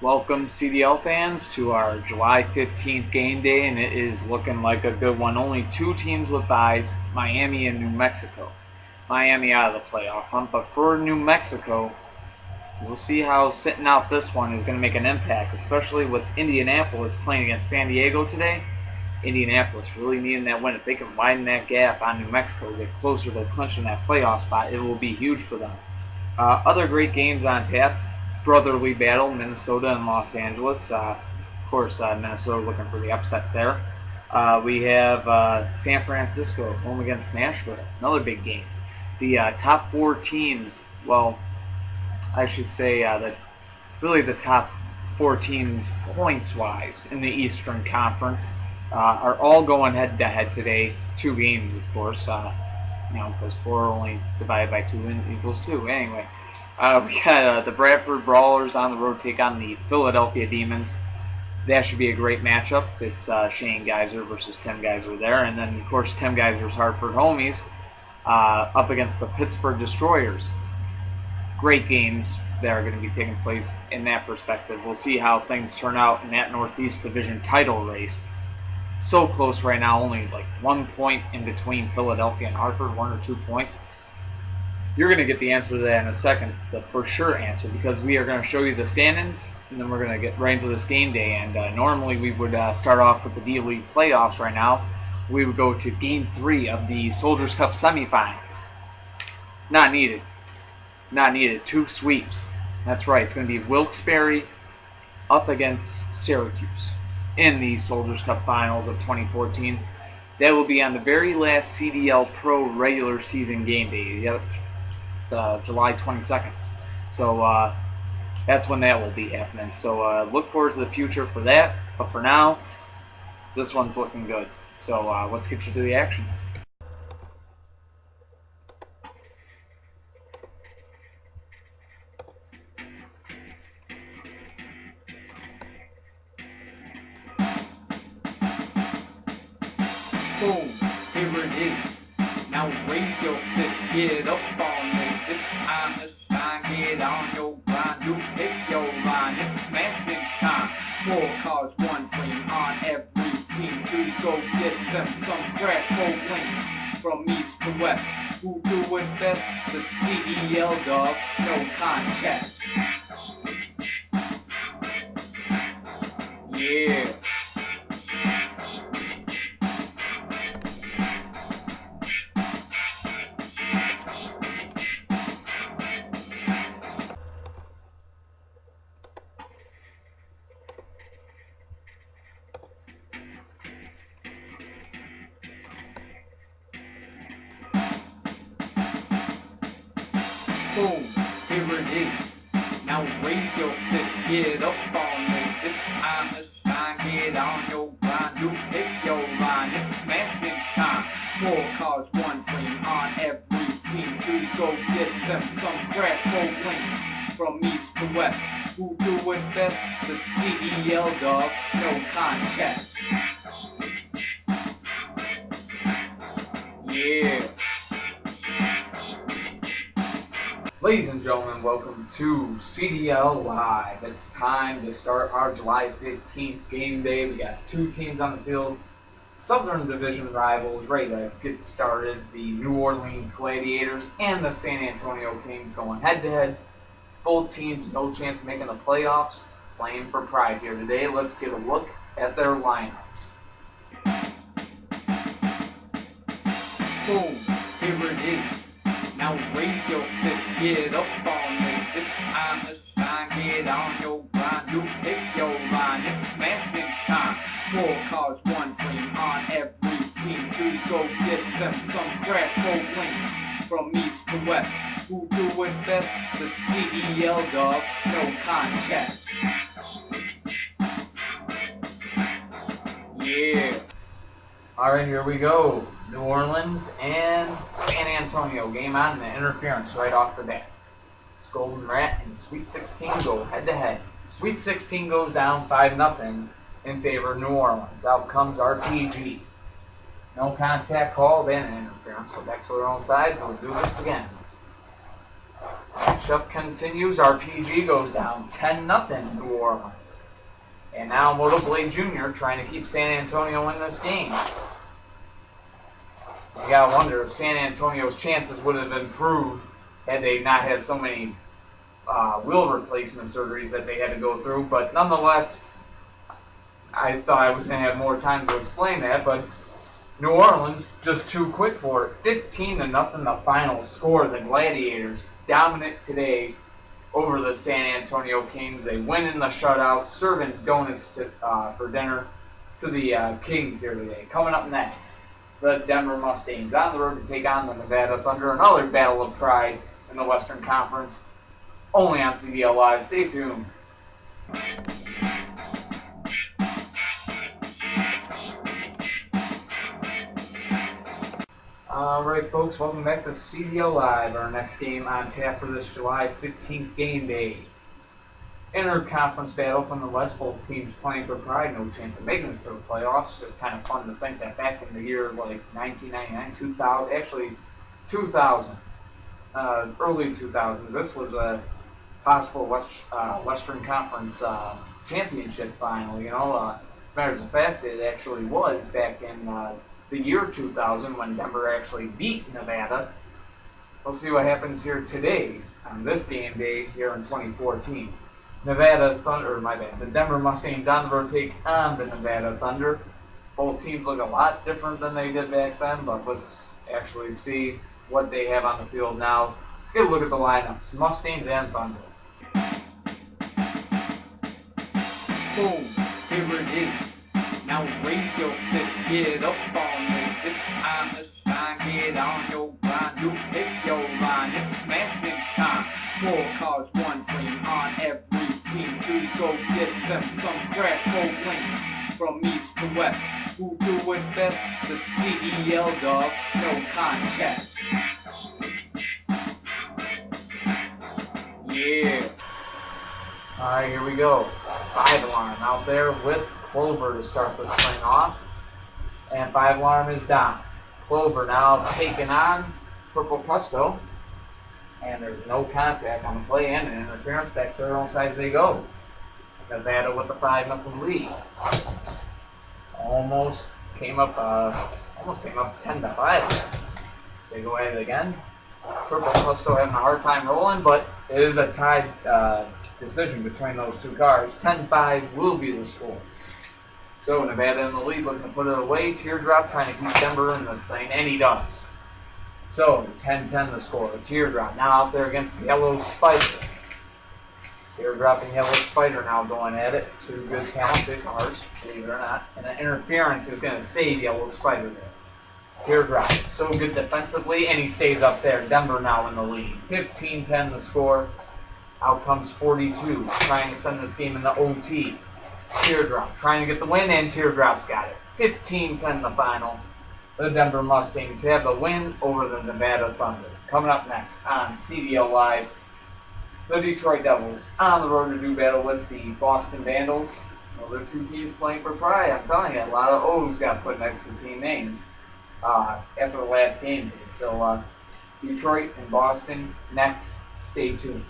Welcome, CDL fans, to our July 15th game day, and it is looking like a good one. Only two teams with byes, Miami and New Mexico. Miami out of the playoff hunt, but for New Mexico, we'll see how sitting out this one is going to make an impact, especially with Indianapolis playing against San Diego today. Indianapolis really needing that win. If they can widen that gap on New Mexico, get closer to clinching that playoff spot, it will be huge for them. Other great games on tap. Brotherly battle, Minnesota and Los Angeles. Of course, Minnesota looking for the upset there. We have San Francisco home against Nashville. Another big game. The top four teams, well, I should say that really the top four teams points-wise in the Eastern Conference are all going head-to-head today. Two games, of course. Because 4 only divided by 2 equals 2. Anyway, we got the Bradford Brawlers on the road take on the Philadelphia Demons. That should be a great matchup. It's Shane Geyser versus Tim Geyser there. And then, of course, Tim Geyser's Hartford homies up against the Pittsburgh Destroyers. Great games that are going to be taking place in that perspective. We'll see how things turn out in that Northeast Division title race. So close right now, only like 1 point in between Philadelphia and Hartford, 1 or 2 points. You're going to get the answer to that in a second, the for sure answer, because we are going to show you the standings, and then we're going to get right into this game day. And normally we would start off with the D-League playoffs right now. We would go to Game 3 of the Soldiers Cup semifinals. Not needed. Not needed. 2 sweeps. That's right. It's going to be Wilkes-Barre up against Syracuse in the Soldiers Cup Finals of 2014. That will be on the very last CDL Pro regular season game day. Yep. It's July 22nd. So that's when that will be happening. So look forward to the future for that. But for now, this one's looking good. So let's get you to the action. Boom, here it is. Now raise your fist, get up on this. It's time to shine, get on your grind. You pick your line, it's smashing time. 4 cars, 1 dream on every team to go get them some crash for win. From east to west, who do it best? The CDL dog, no contest. Yeah. Boom, here it is. Now raise your fist, get up on this. It's time to shine, get on your grind. You pick your line, it's smashing time. 4 cars, 1 dream on every team to go get them some crash for win. From east to west, who do it best? The CDL dog, no contest. Yeah. Ladies and gentlemen, welcome to CDL Live. It's time to start our July 15th game day. We got 2 teams on the field. Southern Division rivals ready to get started. The New Orleans Gladiators and the San Antonio Kings going head-to-head. Both teams no chance of making the playoffs. Playing for pride here today. Let's get a look at their lineups. Boom, here it is. Now raise your fist, get up on this. It's time to shine, get on your grind. You pick your line, it's smashing time. 4 cars, 1 dream on every team to go get them some crash for win. From east to west, who do it best? The CDL dog, no contest. Yeah. Alright, here we go. New Orleans and San Antonio. Game on and interference right off the bat. This Golden Rat and Sweet 16 go head-to-head. Sweet 16 goes down 5-0 in favor of New Orleans. Out comes RPG. No contact called and an interference. So back to their own side, so we'll do this again. matchup continues. RPG goes down 10-0 New Orleans. And now Moto Blade Jr. trying to keep San Antonio in this game. You gotta wonder if San Antonio's chances would have improved had they not had so many wheel replacement surgeries that they had to go through. But nonetheless, I thought I was going to have more time to explain that, but New Orleans just too quick for it. 15-0 the final score. The Gladiators dominant today over the San Antonio Kings. They win in the shutout, serving donuts for dinner to the Kings here today. Coming up next, the Denver Mustangs on the road to take on the Nevada Thunder. Another battle of pride in the Western Conference. Only on CDL Live. Stay tuned. Alright folks, welcome back to CDL Live. Our next game on tap for this July 15th game day. Inter-conference battle from the West, both teams playing for pride, no chance of making it to the playoffs. Just kind of fun to think that back in the year like 1999, 2000, actually 2000, early 2000s, this was a possible Western Conference championship final. You know, as a matter of fact, it actually was back in the year 2000 when Denver actually beat Nevada. We'll see what happens here today on this game day here in 2014. Nevada Thunder, the Denver Mustangs on the road take on the Nevada Thunder. Both teams look a lot different than they did back then, but let's actually see what they have on the field now. Let's get a look at the lineups. Mustangs and Thunder. Boom, here it is. Now raise your fist, get up on this. It's time to shine, get on your grind. You pick your line, it's smashing time. 4 cars, 1 dream on every team to go get them some crash bowling. From east to west, who do it best? The CDL dog, no contest. Yeah. Alright, here we go. 5 alarm out there with Clover to start the swing off. And 5 alarm is down. Clover now taking on Purple Custo. And there's no contact on the play and an interference. Back to their own sides they go. Nevada with the 5-0 lead. Almost came up 10-5. So they go at it again. Purple Custo having a hard time rolling, but it is a tied decision between those two cars. 10-5 will be the score. So Nevada in the lead, looking to put it away. Teardrop trying to keep Denver in this thing, and he does. So 10-10 the score. Teardrop now out there against Yellow Spider. Teardrop and Yellow Spider now going at it. 2 good talented cars, believe it or not. And an interference is going to save Yellow Spider there. Teardrop, so good defensively, and he stays up there. Denver now in the lead. 15-10 the score. Out comes 42, trying to send this game into OT. Teardrop trying to get the win, and Teardrop's got it. 15-10 the final. The Denver Mustangs have the win over the Nevada Thunder. Coming up next on CDL Live, the Detroit Devils on the road to do battle with the Boston Vandals. Well, they're 2 teams playing for pride. I'm telling you, a lot of O's got put next to team names after the last game day. So Detroit and Boston next. Stay tuned.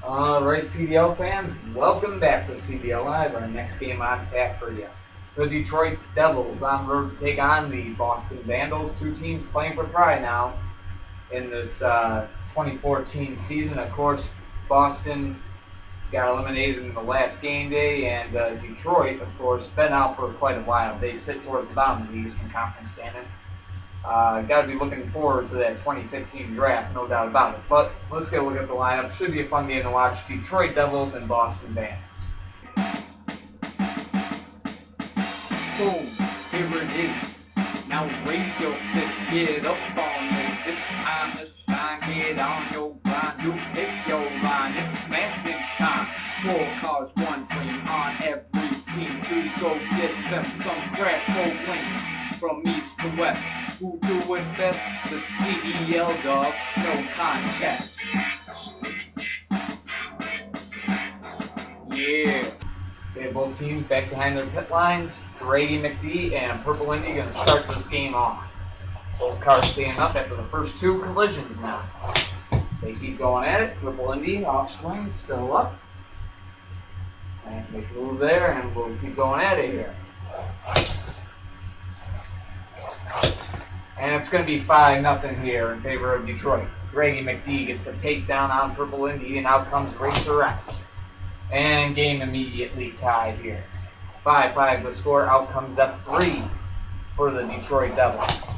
Alright, CDL fans, welcome back to CDL Live. Our next game on tap for you. The Detroit Devils on the road to take on the Boston Vandals. 2 teams playing for pride now in this 2014 season. Of course, Boston got eliminated in the last game day, and Detroit, of course, been out for quite a while. They sit towards the bottom of the Eastern Conference standing. Got to be looking forward to that 2015 draft, no doubt about it. But let's get a look at the lineup. Should be a fun game to watch. Detroit Devils and Boston Bandits. Boom, here it is. Now raise your fist, get up on this. It's time to shine, get on your grind. You pick your line, it's smashing time. 4 cars, 1 dream on every team to go get them some crash bowling. From east to west, who do it best? The CDL dog, no contest. Yeah. Okay, both teams back behind their pit lines. Draggy McD and Purple Indy going to start this game off. Both cars staying up after the first two collisions now. So they keep going at it. Purple Indy off swing, still up. And make a move there, and we'll keep going at it here. And it's going to be 5-0 here in favor of Detroit. Draggy McD gets the takedown on Purple Indy, and out comes Racer X. And game immediately tied here. 5-5 the score. Out comes F3 for the Detroit Devils.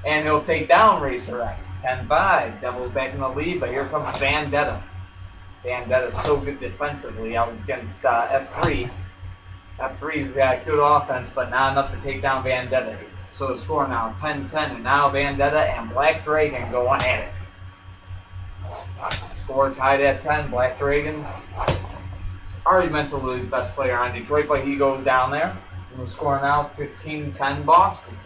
And he'll take down Racer X. 10-5. Devils back in the lead, but here comes Vendetta. Vendetta's so good defensively out against F3. F3's got good offense, but not enough to take down Vendetta. So the score now 10-10, and now Vendetta and Black Dragon going at it. Score tied at 10. Black Dragon arguably the best player on Detroit, but he goes down there. And the score now 15-10 Boston.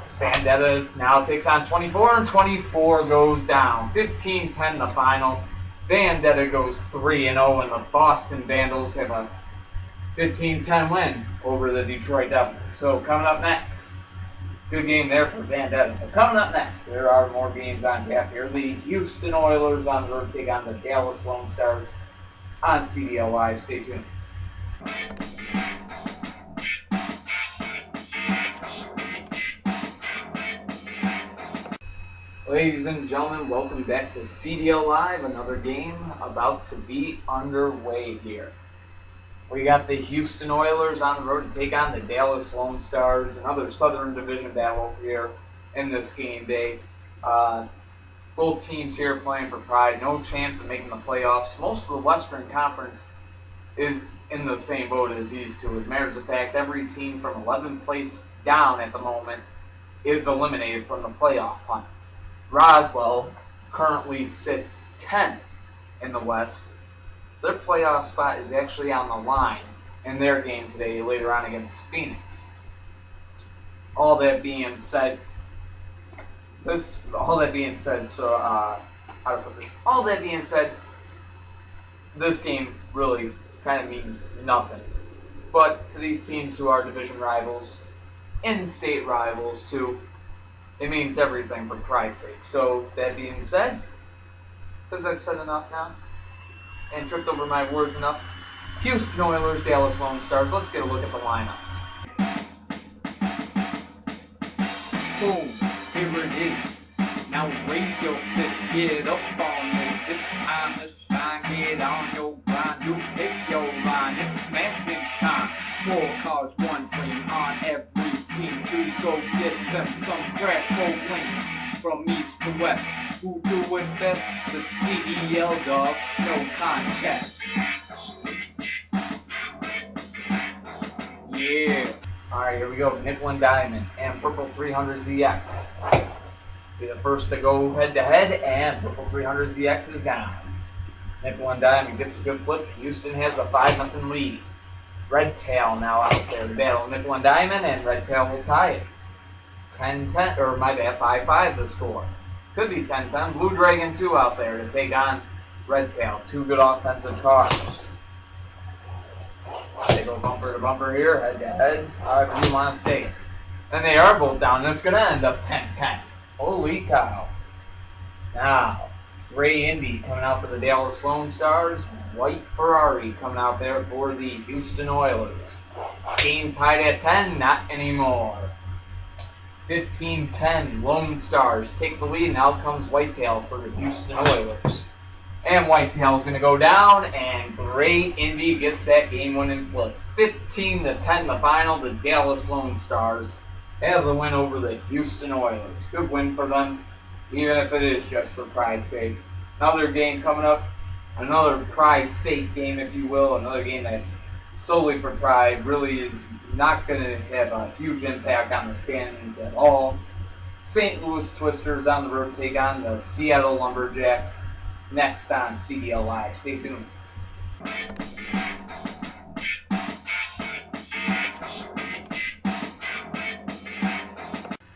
Vendetta now takes on 24, and 24 goes down. 15-10 the final. Vendetta goes 3-0, and the Boston Vandals have a 15-10 win over the Detroit Devils. So coming up next, good game there for Vendetta. But coming up next, there are more games on tap here. The Houston Oilers on the road take on the Dallas Lone Stars on CDL Live. Stay tuned. Ladies and gentlemen, welcome back to CDL Live. Another game about to be underway here. We got the Houston Oilers on the road to take on the Dallas Lone Stars. Another Southern Division battle here in this game day. Both teams here playing for pride. No chance of making the playoffs. Most of the Western Conference is in the same boat as these two. As a matter of fact, every team from 11th place down at the moment is eliminated from the playoff hunt. Roswell currently sits 10th in the West. Their playoff spot is actually on the line in their game today later on against Phoenix. All that being said, this game really kind of means nothing. But to these teams who are division rivals, in-state rivals too, it means everything for pride's sake. So that being said, because I've said enough now and tripped over my words enough, Houston Oilers, Dallas Lone Stars. Let's get a look at the lineups. Boom, here it is. Now raise your fist, get up on this. It's time to shine, get on your grind. You pick your line, it's smashing time. 4 cars, 1 dream on every team to go get them some crash bowling. From east to west, who do it best? The CDL dog, no contest. Yeah. Alright, here we go. Nickel and Diamond and Purple 300ZX. Be the first to go head-to-head, and Purple 300ZX is down. Nickel and Diamond gets a good flip. Houston has a 5-0 lead. Red Tail now out there to battle Nickel and Diamond, and Red Tail will tie it. 10-10, or my bad, 5-5 the score. Could be 10-10. Blue Dragon 2 out there to take on Red Tail. 2 good offensive cars. They go bumper to bumper here, head-to-head, however you want to say it. And they are both down, and it's going to end up 10-10. Holy cow. Now, Ray Indy coming out for the Dallas Lone Stars. White Ferrari coming out there for the Houston Oilers. Game tied at 10, not anymore. 15-10, Lone Stars take the lead, and out comes Whitetail for the Houston Oilers. And Whitetail is going to go down, and Ray Indy gets that game-winning flip. 15-10 the final. The Dallas Lone Stars have the win over the Houston Oilers. Good win for them, even if it is just for pride's sake. Another game coming up, another pride's sake game, if you will. Another game that's solely for pride, really is not going to have a huge impact on the standings at all. St. Louis Twisters on the road take on the Seattle Lumberjacks next on CDL Live. Stay tuned.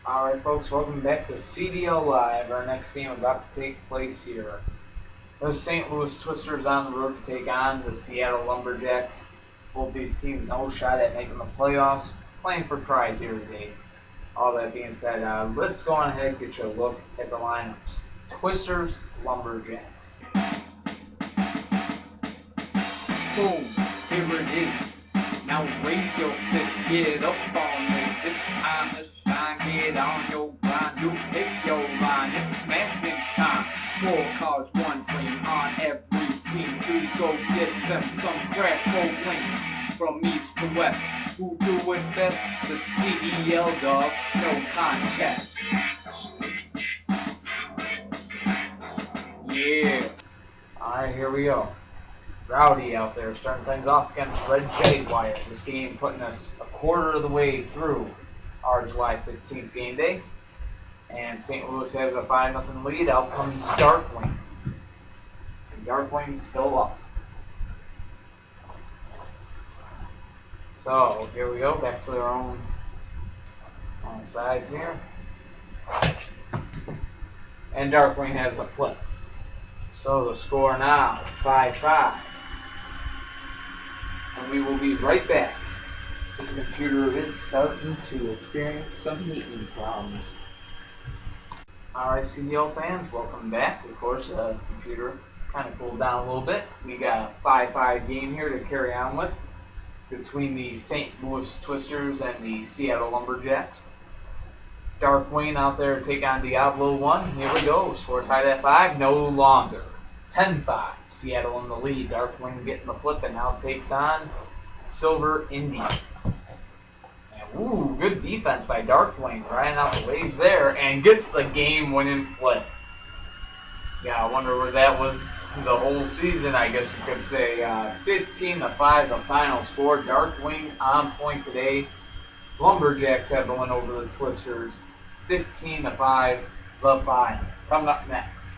Alright folks, welcome back to CDL Live. Our next game about to take place here. The St. Louis Twisters on the road to take on the Seattle Lumberjacks. Both these teams no shot at making the playoffs, playing for pride here today. All that being said, let's go on ahead and get you a look at the lineups. Twisters, Lumberjacks. Boom, here it is. Now raise your fist, get up on this. It's time to shine, get on your grind. You pick your line, it's smashing time. 4 cars, 1 dream on every team to go get them some crash bowling. From east to west, who do it best? The CDL dog, no contest. Yeah. Alright, here we go. Rowdy out there starting things off against Red Jaguar. This game putting us a quarter of the way through our July 15th game day. And St. Louis has a 5-0 lead. Out comes Darkwing. And Darkwing's still up. So here we go, back to their own sides here. And Darkwing has a flip. So the score now, 5-5. And we will be right back. This computer is starting to experience some heating problems. Alright, CDL fans, welcome back. Of course, the computer kind of cooled down a little bit. We got a 5-5 game here to carry on with between the St. Louis Twisters and the Seattle Lumberjacks. Darkwing out there to take on Diablo 1. Here we go. Score tied at 5. No longer. 10-5. Seattle in the lead. Darkwing getting the flip and now takes on Silver Indy. Ooh, good defense by Darkwing, riding out the waves there, and gets the game-winning flip. Yeah, I wonder where that was the whole season, I guess you could say. 15-5, the final score. Darkwing on point today. Lumberjacks have the win over the Twisters. 15-5, the final. Coming up next,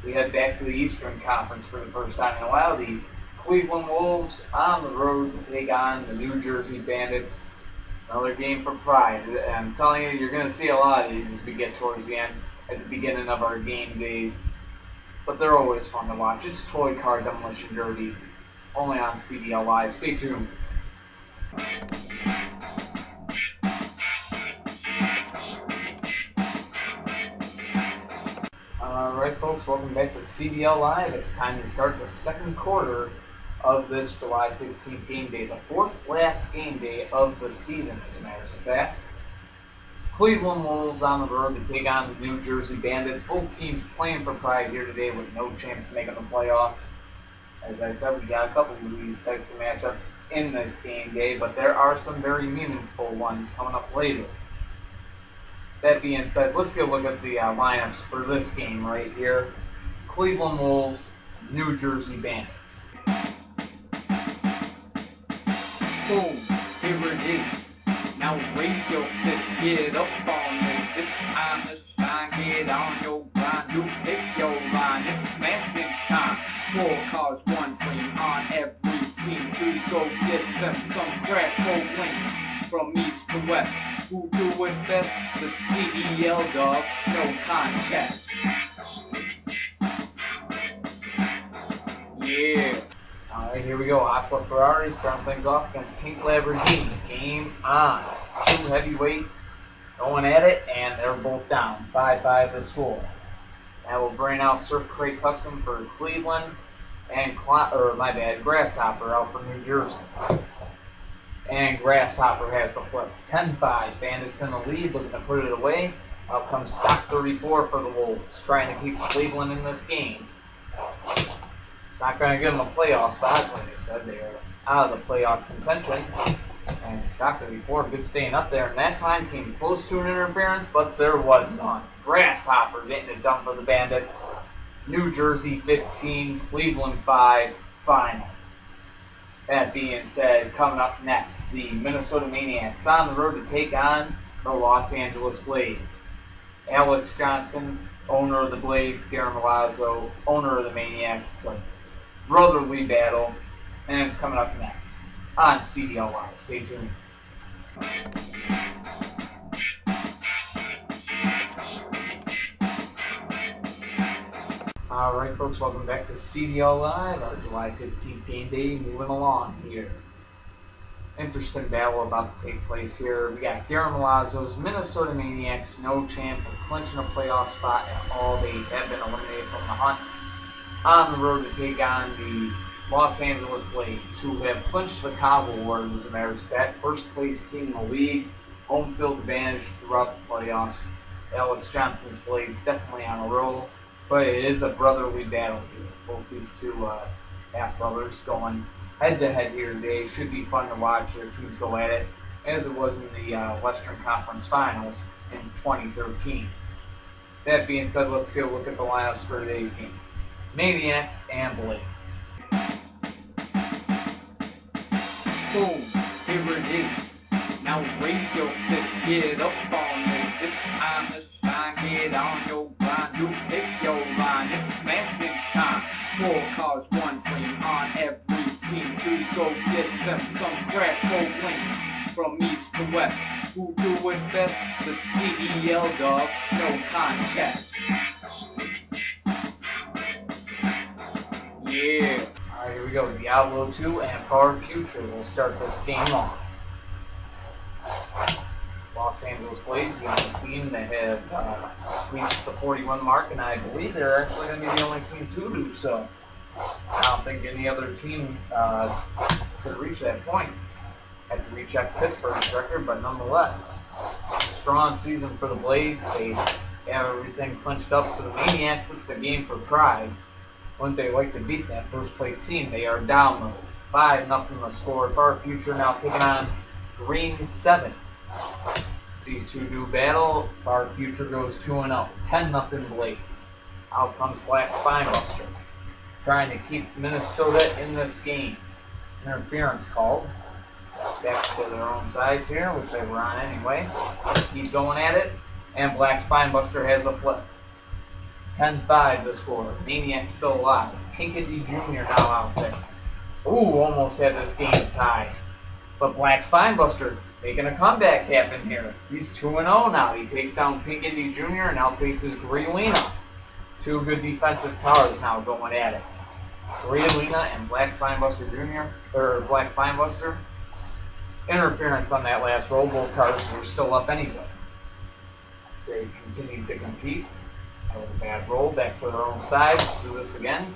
we head back to the Eastern Conference for the first time in a while. The Cleveland Wolves on the road to take on the New Jersey Bandits. Another game for pride. I'm telling you, you're going to see a lot of these as we get towards the end, at the beginning of our game days. But they're always fun to watch. It's Toy Car Demolition Derby, only on CDL Live. Stay tuned. Alright folks, welcome back to CDL Live. It's time to start the second quarter of this July 15th game day, the fourth last game day of the season, as a matter of fact. Cleveland Wolves on the road to take on the New Jersey Bandits. Both teams playing for pride here today with no chance of making the playoffs. As I said, we got a couple of these types of matchups in this game day, but there are some very meaningful ones coming up later. That being said, let's get a look at the lineups for this game right here. Cleveland Wolves, New Jersey Bandits. Boom, here it is. Now raise your fist, get up on this. It's time to shine, get on your grind. You pick your line, it's smashing time. 4 cars, 1 dream on every team to go get them some crash bowling. From east to west, who do it best? The CDL dog, no contest. Yeah. Alright, here we go. Aqua Ferrari starting things off against Pink Lamborghini. Game on. 2 heavyweights going at it, and they're both down. 5-5 the score. That will bring out Surf Crate Custom for Cleveland and Grasshopper out for New Jersey. And Grasshopper has the flip. 10-5. Bandits in the lead, looking to put it away. Out comes Stock 34 for the Wolves, trying to keep Cleveland in this game. It's not going to give them a playoff spot, like I said. They are out of the playoff contention. And Stock 34, good staying up there. And that time came close to an interference, but there was none. Grasshopper getting it done for the Bandits. New Jersey 15, Cleveland 5, final. That being said, coming up next, the Minnesota Maniacs on the road to take on the Los Angeles Blades. Alex Johnson, owner of the Blades, Garen Milazzo, owner of the Maniacs. It's a brotherly battle, and it's coming up next on CDL Live. Stay tuned. Alright folks, welcome back to CDL Live, our July 15th game day, moving along here. Interesting battle about to take place here. We got Gary Malazzo's Minnesota Maniacs, no chance of clinching a playoff spot at all. They have been eliminated from the hunt. On the road to take on the Los Angeles Blades, who have clinched the Cowboys, as a matter of fact, first place team in the league, home field advantage throughout the playoffs. Alex Johnson's Blades definitely on a roll, but it is a brotherly battle here. Both these two half brothers going head to head here today. Should be fun to watch their teams go at it, as it was in the Western Conference Finals in 2013. That being said, let's get a look at the lineups for today's game. Maniacs and Blades. Boom, here it is. Now raise your fist, get up on this. It's time to shine, get on your grind. You pick your line, it's smashing time. 4 cars, 1 dream on every team to go get them some crash bowling. From east to west, who do it best? The CDL dog, no contest. Yeah. Alright, here we go. Diablo 2 and Power Future will start this game off. Los Angeles Blades, the only team that have reached the 41 mark, and I believe they're actually going to be the only team to do so. I don't think any other team could reach that point. Had to recheck Pittsburgh's record, but nonetheless, strong season for the Blades. They have everything clinched up for the Maniacs. This is a game for pride. Wouldn't they like to beat that first place team? They are down though. 5-0 the score. Power Future now taking on Green 7. These two do battle. Power Future goes 2-0. 10-0 Blades. Out comes Black Spinebuster, trying to keep Minnesota in this game. Interference called. Back to their own sides here, which they were on anyway. Keep going at it. And Black Spinebuster has a flip. 10-5 the score. Maniacs still alive. Pinkity Jr. now out there. Ooh, almost had this game tied. But Black Spinebuster making a comeback happen here. He's 2-0 now. He takes down Pinkity Jr. and now faces Griolina. Two good defensive powers now going at it. Griolina and Black Spinebuster Jr. or Black Spinebuster. Interference on that last roll. Both cars were still up anyway. So they continue to compete. That was a bad roll. Back to their own side. Do this again.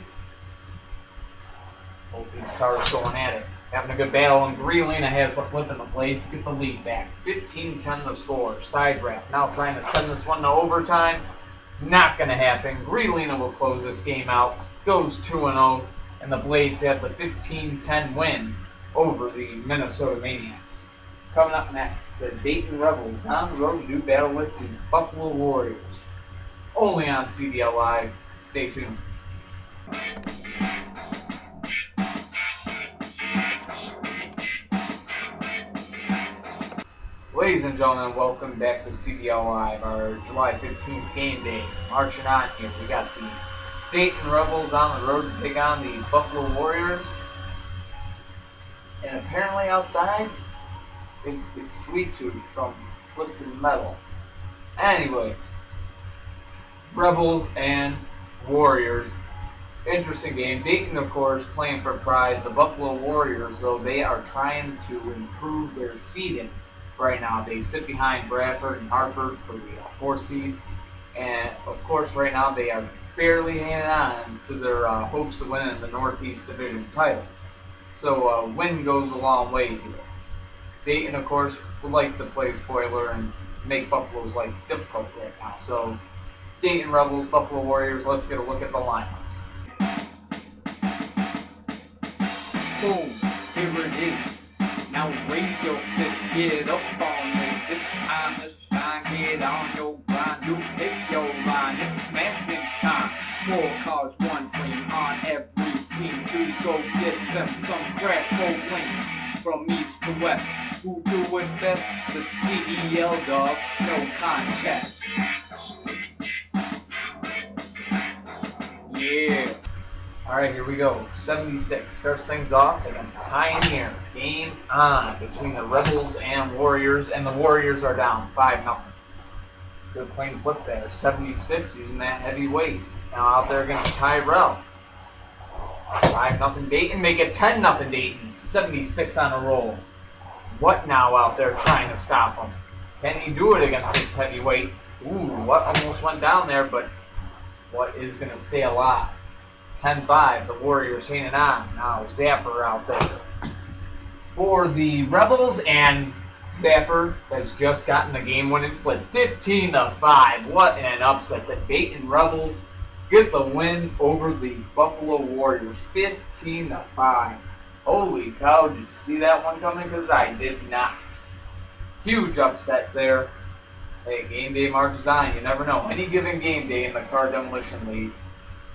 Both these cars going at it. Having a good battle, and Griolina has the flip and the Blades get the lead back. 15-10 the score. Side draft. Now trying to send this one to overtime. Not going to happen. Griolina will close this game out. Goes 2-0, and the Blades have the 15-10 win over the Minnesota Maniacs. Coming up next, the Dayton Rebels on the road to do battle with the Buffalo Warriors. Only on CDL Live. Stay tuned. Ladies and gentlemen, welcome back to CDL Live, our July 15th game day. Marching on here, we got the Dayton Rebels on the road to take on the Buffalo Warriors. And apparently outside, it's Sweet Tooth from Twisted Metal. Anyways, Rebels and Warriors. Interesting game. Dayton, of course, playing for pride. The Buffalo Warriors, though, they are trying to improve their seeding right now. They sit behind Bradford and Hartford for the 4th seed. And, of course, right now they are barely hanging on to their hopes of winning the Northeast Division title. So a win goes a long way here. Dayton, of course, would like to play spoiler and make Buffalo's life difficult right now. So Dayton Rebels, Buffalo Warriors, let's get a look at the lineups. Boom, here it is. Now raise your fist, get up on this. It's time to shine, get on your grind. You pick your line, it's smashing time. 4 cars, 1 dream on every team to go get them some crash bowling. From east to west, who do it best? The CDL dog, no contest. Yeah. Alright, here we go. 76 starts things off against Pioneer. Game on between the Rebels and Warriors, and the Warriors are down 5-0. Good clean flip there. 76 using that heavy weight. Now out there against Tyrell. 5-0 Dayton, make it 10-0 Dayton. 76 on a roll. What now out there trying to stop him? Can he do it against this heavyweight? Ooh, what almost went down there, but what is going to stay alive? 10-5, the Warriors hanging on. Now Zapper out there for the Rebels, and Zapper has just gotten the game-winning flip. 15-5. What an upset. The Dayton Rebels get the win over the Buffalo Warriors. 15-5. Holy cow, did you see that one coming? Because I did not. Huge upset there. Hey, game day marches on. You never know. Any given game day in the Car Demolition League.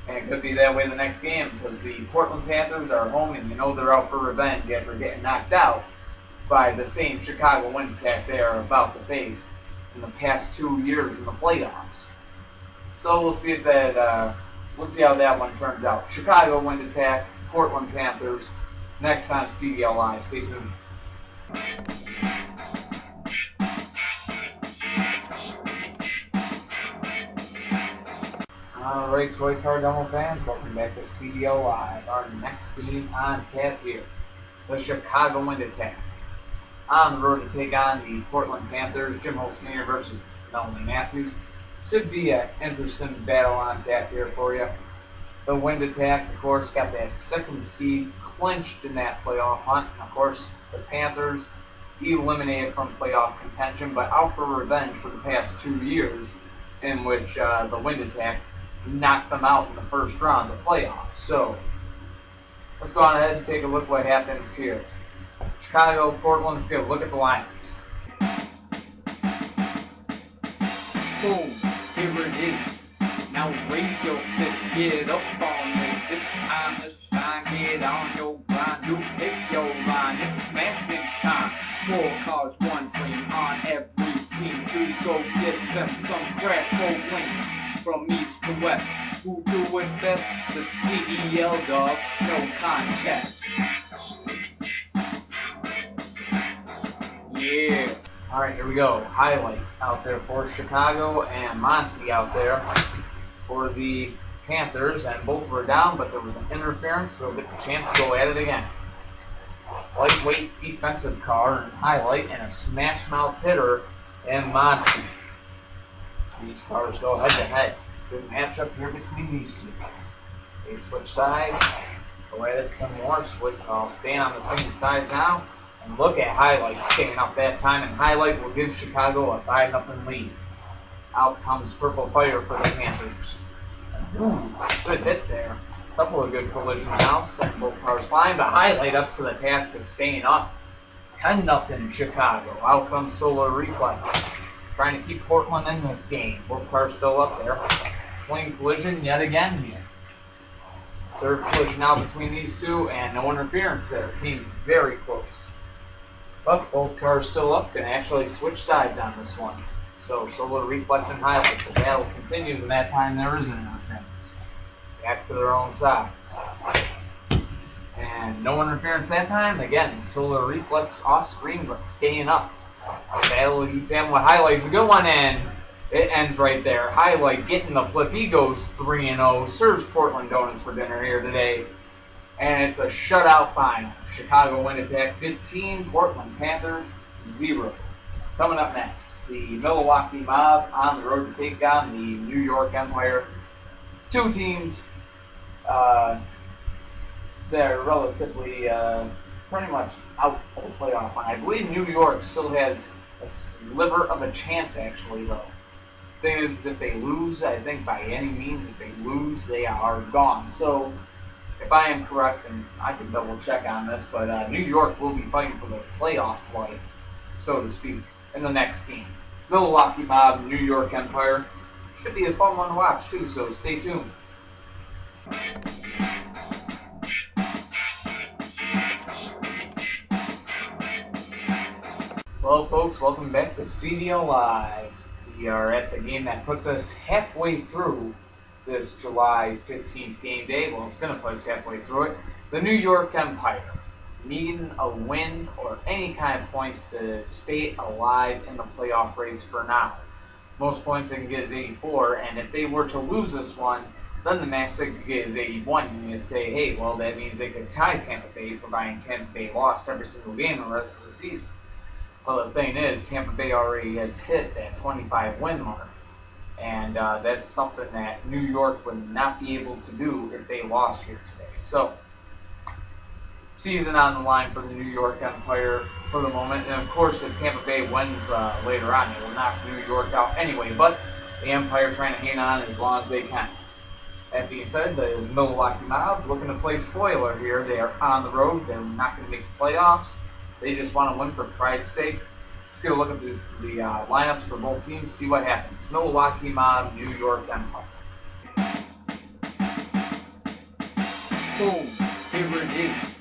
And it could be that way the next game because the Portland Panthers are home and you know they're out for revenge after getting knocked out by the same Chicago wind attack they are about to face in the past 2 years in the playoffs. So we'll see if that we'll see how that one turns out. Chicago wind attack, Portland Panthers. Next on CDL Live. Stay tuned. Alright, Toy Car Demo fans, welcome back to CDL Live. Our next game on tap here, the Chicago Wind Attack. On the road to take on the Portland Panthers, Jim Hull Sr. versus Melanie Matthews. Should be an interesting battle on tap here for you. The Wind Attack, of course, got that second seed clinched in that playoff hunt. And of course, the Panthers eliminated from playoff contention, but out for revenge for the past 2 years, in which the Wind Attack knocked them out in the first round of the playoffs. So let's go on ahead and take a look what happens here. Chicago, Portland, let's get a look at the lineups. Boom, here it is. Now raise your fist, get up on this. It's time to shine, get on your grind. You pick your line, it's smashing time. 4 cars, 1 dream on every team to go get them some crash for wins. From east to west, who do it best? The CDL dog, no contest. Yeah. Alright, here we go. Highlight out there for Chicago and Monty out there for the Panthers. And both were down, but there was an interference, so they'll get the chance to go at it again. Lightweight defensive car and highlight, and a smash mouth hitter and Monty. These cars go head to head. Good matchup here between these two. They switch sides. Go at it some more. Switch. Staying on the same sides now. And look at highlight staying up that time. And highlight will give Chicago a 5-0 lead. Out comes Purple Fire for the Panthers. Ooh, good hit there. Couple of good collisions now. Setting both cars flying. But highlight up to the task of staying up. 10-0 Chicago. Out comes Solar Reflex. Trying to keep Portland in this game. Both cars still up there. Clean collision yet again here. Third collision now between these two, and no interference there. Came very close. But both cars still up. Can actually switch sides on this one. So Solar Reflex and highlight. The battle continues, and that time there is an interference. Back to their own sides. And no interference that time. Again, Solar Reflex off screen, but staying up. Battle he's having with highlight's a good one, and it ends right there. Highlight getting the flip. He goes 3-0. Serves Portland donuts for dinner here today. And it's a shutout final. Chicago Wind Attack 15, Portland Panthers 0. Coming up next, the Milwaukee Mob on the road to take down the New York Empire. Two teams that are relatively pretty much out of the playoff line. I believe New York still has a sliver of a chance, actually, though. Thing is, if they lose, I think by any means, if they lose, they are gone. So, if I am correct, and I can double check on this, but New York will be fighting for the playoff play, so to speak, in the next game. Milwaukee Mob, New York Empire. Should be a fun one to watch, too, so stay tuned. Well, folks, welcome back to CDL Live. We are at the game that puts us halfway through this July 15th game day. Well, it's going to put us halfway through it. The New York Empire needing a win or any kind of points to stay alive in the playoff race for now. Most points they can get is 84, and if they were to lose this one, then the max they could get is 81. And you say, hey, well, that means they could tie Tampa Bay, providing Tampa Bay lost every single game the rest of the season. Well, the thing is, Tampa Bay already has hit that 25 win mark. And that's something that New York would not be able to do if they lost here today. So, season on the line for the New York Empire for the moment. And of course, if Tampa Bay wins later on, it will knock New York out anyway. But the Empire trying to hang on as long as they can. That being said, the Milwaukee Mob looking to play spoiler here. They are on the road. They're not going to make the playoffs. They just want to win for pride's sake. Let's get a look at the lineups for both teams, see what happens. Milwaukee Mob, New York Empire. Boom, here it is.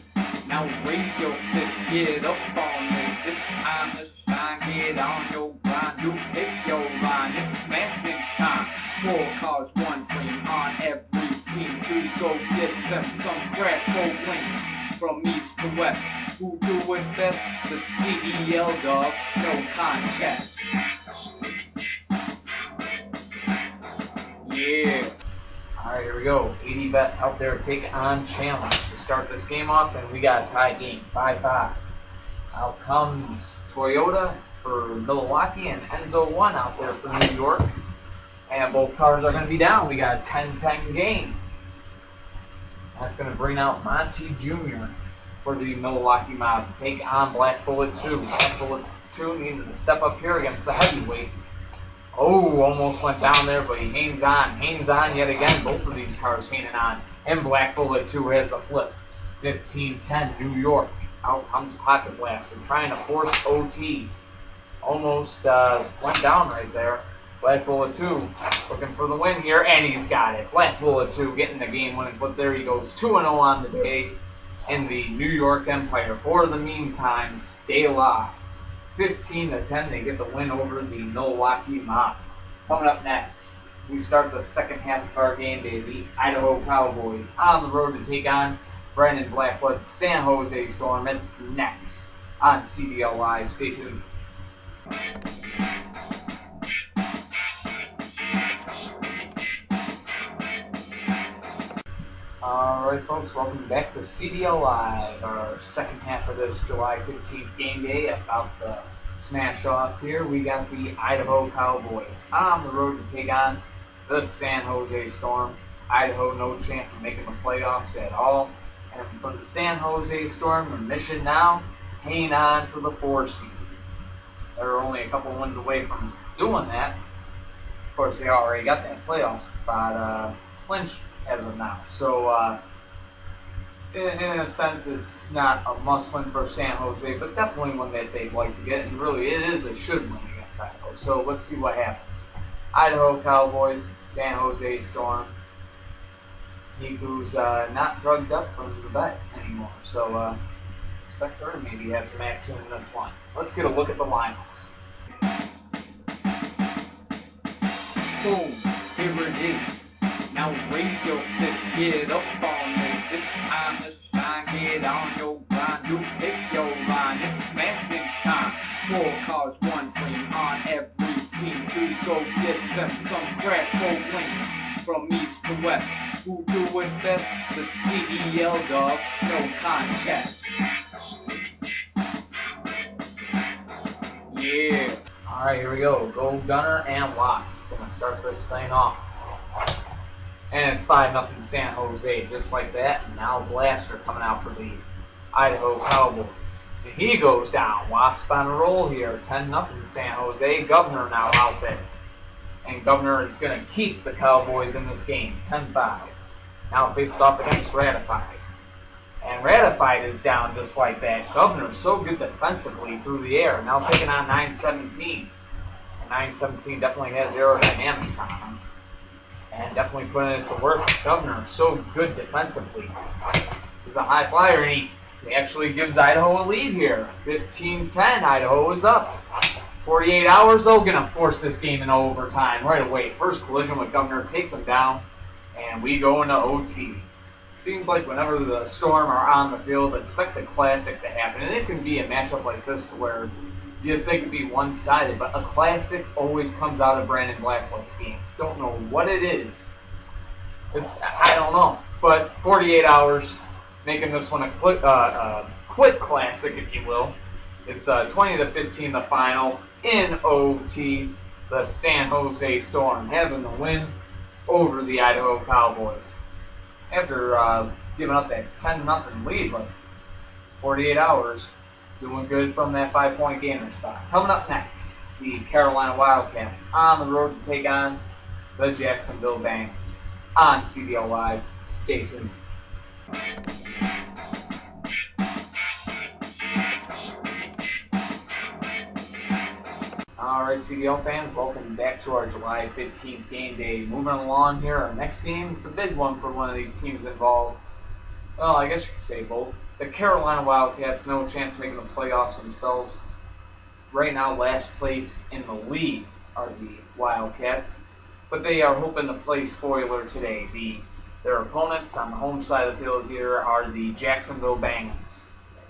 Now raise your fist, get up on this. It's time to shine, get on your grind. You pick your line, it's smashing time. 4 cars, 1 dream on every team to go get them some crash gold wins. From east to west, who do it best? The CDL dog, no contest. Yeah. Alright, here we go. 80 bet out there taking on Chandler to start this game off, and we got a tie game, 5-5. Out comes Toyota for Milwaukee and Enzo 1 out there for New York. And both cars are going to be down. We got a 10-10 game. That's going to bring out Monty Jr. for the Milwaukee Mob to take on Black Bullet 2. Black Bullet 2 needed to step up here against the heavyweight. Oh, almost went down there, but he hangs on yet again. Both of these cars hanging on. And Black Bullet 2 has a flip. 15-10 New York. Out comes Pocket Blaster trying to force OT. Almost went down right there. Black Bullet 2 looking for the win here, and he's got it. Black Bullet 2 getting the game-winning flip. There he goes, 2-0 on the day in the New York Empire. For the meantime, stay alive. 15-10, they get the win over the Milwaukee Mob. Coming up next, we start the second half of our game day. The Idaho Cowboys on the road to take on Brandon Blackwood's San Jose Storm. It's next on CDL Live. Stay tuned. Alright folks, welcome back to CDL Live, our second half of this July 15th game day. About to smash off here. We got the Idaho Cowboys on the road to take on the San Jose Storm. Idaho, no chance of making the playoffs at all. And for the San Jose Storm, the mission now, hang on to the 4 seed. They're only a couple wins away from doing that. Of course, they already got that playoff spot clinched as of now. So, in a sense, it's not a must-win for San Jose, but definitely one that they'd like to get, and really it is a should-win against Idaho. So let's see what happens. Idaho Cowboys, San Jose Storm. Niku's not drugged up from the bet anymore, so expect her to maybe have some action in this one. Let's get a look at the lineups. Boom, here it is. Now raise your fist, get up on this. It's time to shine, get on your grind. You pick your line, it's smashing time. 4 cars, 1 dream on every team to go get them some crash gold wins. From east to west, who do it best? The CDL dog, no contest. Yeah. Alright, here we go. Go Gunner and Watts. Gonna start this thing off. And it's 5-0 San Jose, just like that. And now Blaster coming out for the Idaho Cowboys. And he goes down. Wasp on a roll here. 10-0 San Jose. Governor now out there. And Governor is going to keep the Cowboys in this game. 10-5. Now faces off against Ratified. And Ratified is down just like that. Governor's so good defensively through the air. Now taking on 9-17. And 9-17 definitely has aerodynamics on him. And definitely putting it to work. Governor, so good defensively. He's a high flyer, and he actually gives Idaho a lead here. 15-10, Idaho is up. 48 hours, though, going to force this game into overtime right away. First collision with Governor takes him down, and we go into OT. Seems like whenever the Storm are on the field, expect a classic to happen. And it can be a matchup like this to where you'd think it'd be one-sided, but a classic always comes out of Brandon Blackwood's games. Don't know what it is. I don't know. But 48 hours, making this one a quick classic, if you will. It's 20-15 the final in OT. The San Jose Storm having the win over the Idaho Cowboys. After giving up that 10-0 lead, but 48 hours, doing good from that 5-point gainer spot. Coming up next, the Carolina Wildcats on the road to take on the Jacksonville Bangams on CDL Live. Stay tuned. Alright, CDL fans, welcome back to our July 15th game day. Moving along here, our next game, it's a big one for one of these teams involved. Well, I guess you could say both. The Carolina Wildcats, no chance of making the playoffs themselves. Right now, last place in the league are the Wildcats, but they are hoping to play spoiler today. Their opponents on the home side of the field here are the Jacksonville Bangums.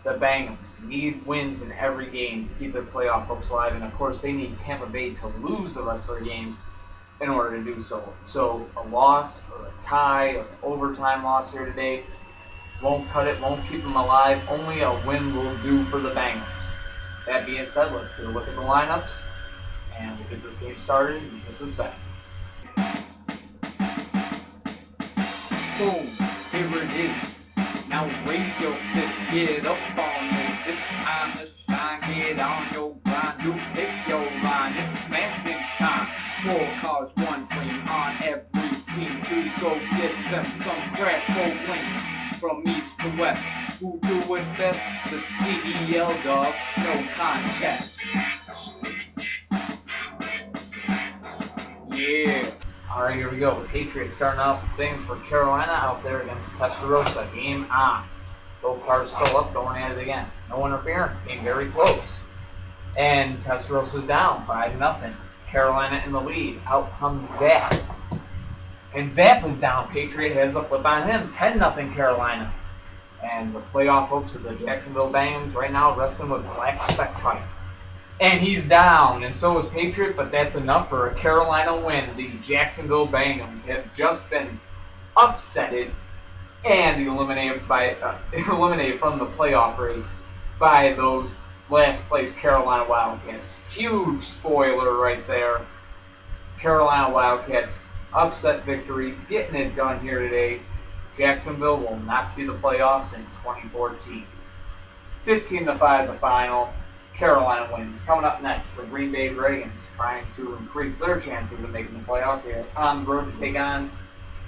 The Bangums need wins in every game to keep their playoff hopes alive, and of course they need Tampa Bay to lose the rest of their games in order to do so. So a loss or a tie or an overtime loss here today won't cut it, won't keep them alive. Only a win will do for the Bangums. That being said, let's get a look at the lineups, and we'll get this game started in just a second. Boom, here it is. Now raise your fist, get up on this. It's time to shine, get on your grind. You pick your line, it's smashing time. 4 cars, 1 dream on every team to go get them some crash bowling. From east to west, who do it best? The CDL dog, no contest. Yeah. Alright, here we go. The Patriots starting off with things for Carolina out there against Testarossa. Game on. Both cars still up, going at it again. No interference. Came very close. And Testarossa's down 5-0. Carolina in the lead. Out comes Zap. And Zap is down. Patriot has a flip on him. 10-0 Carolina. And the playoff hopes of the Jacksonville Bangams right now resting with Black Spectre. And he's down, and so is Patriot, but that's enough for a Carolina win. The Jacksonville Bangams have just been upsetted and eliminated from the playoff race by those last place Carolina Wildcats. Huge spoiler right there. Carolina Wildcats upset victory, getting it done here today. Jacksonville will not see the playoffs in 2014. 15-5 the final. Carolina wins. Coming up next, the Green Bay Dragons trying to increase their chances of making the playoffs. They're on the road to take on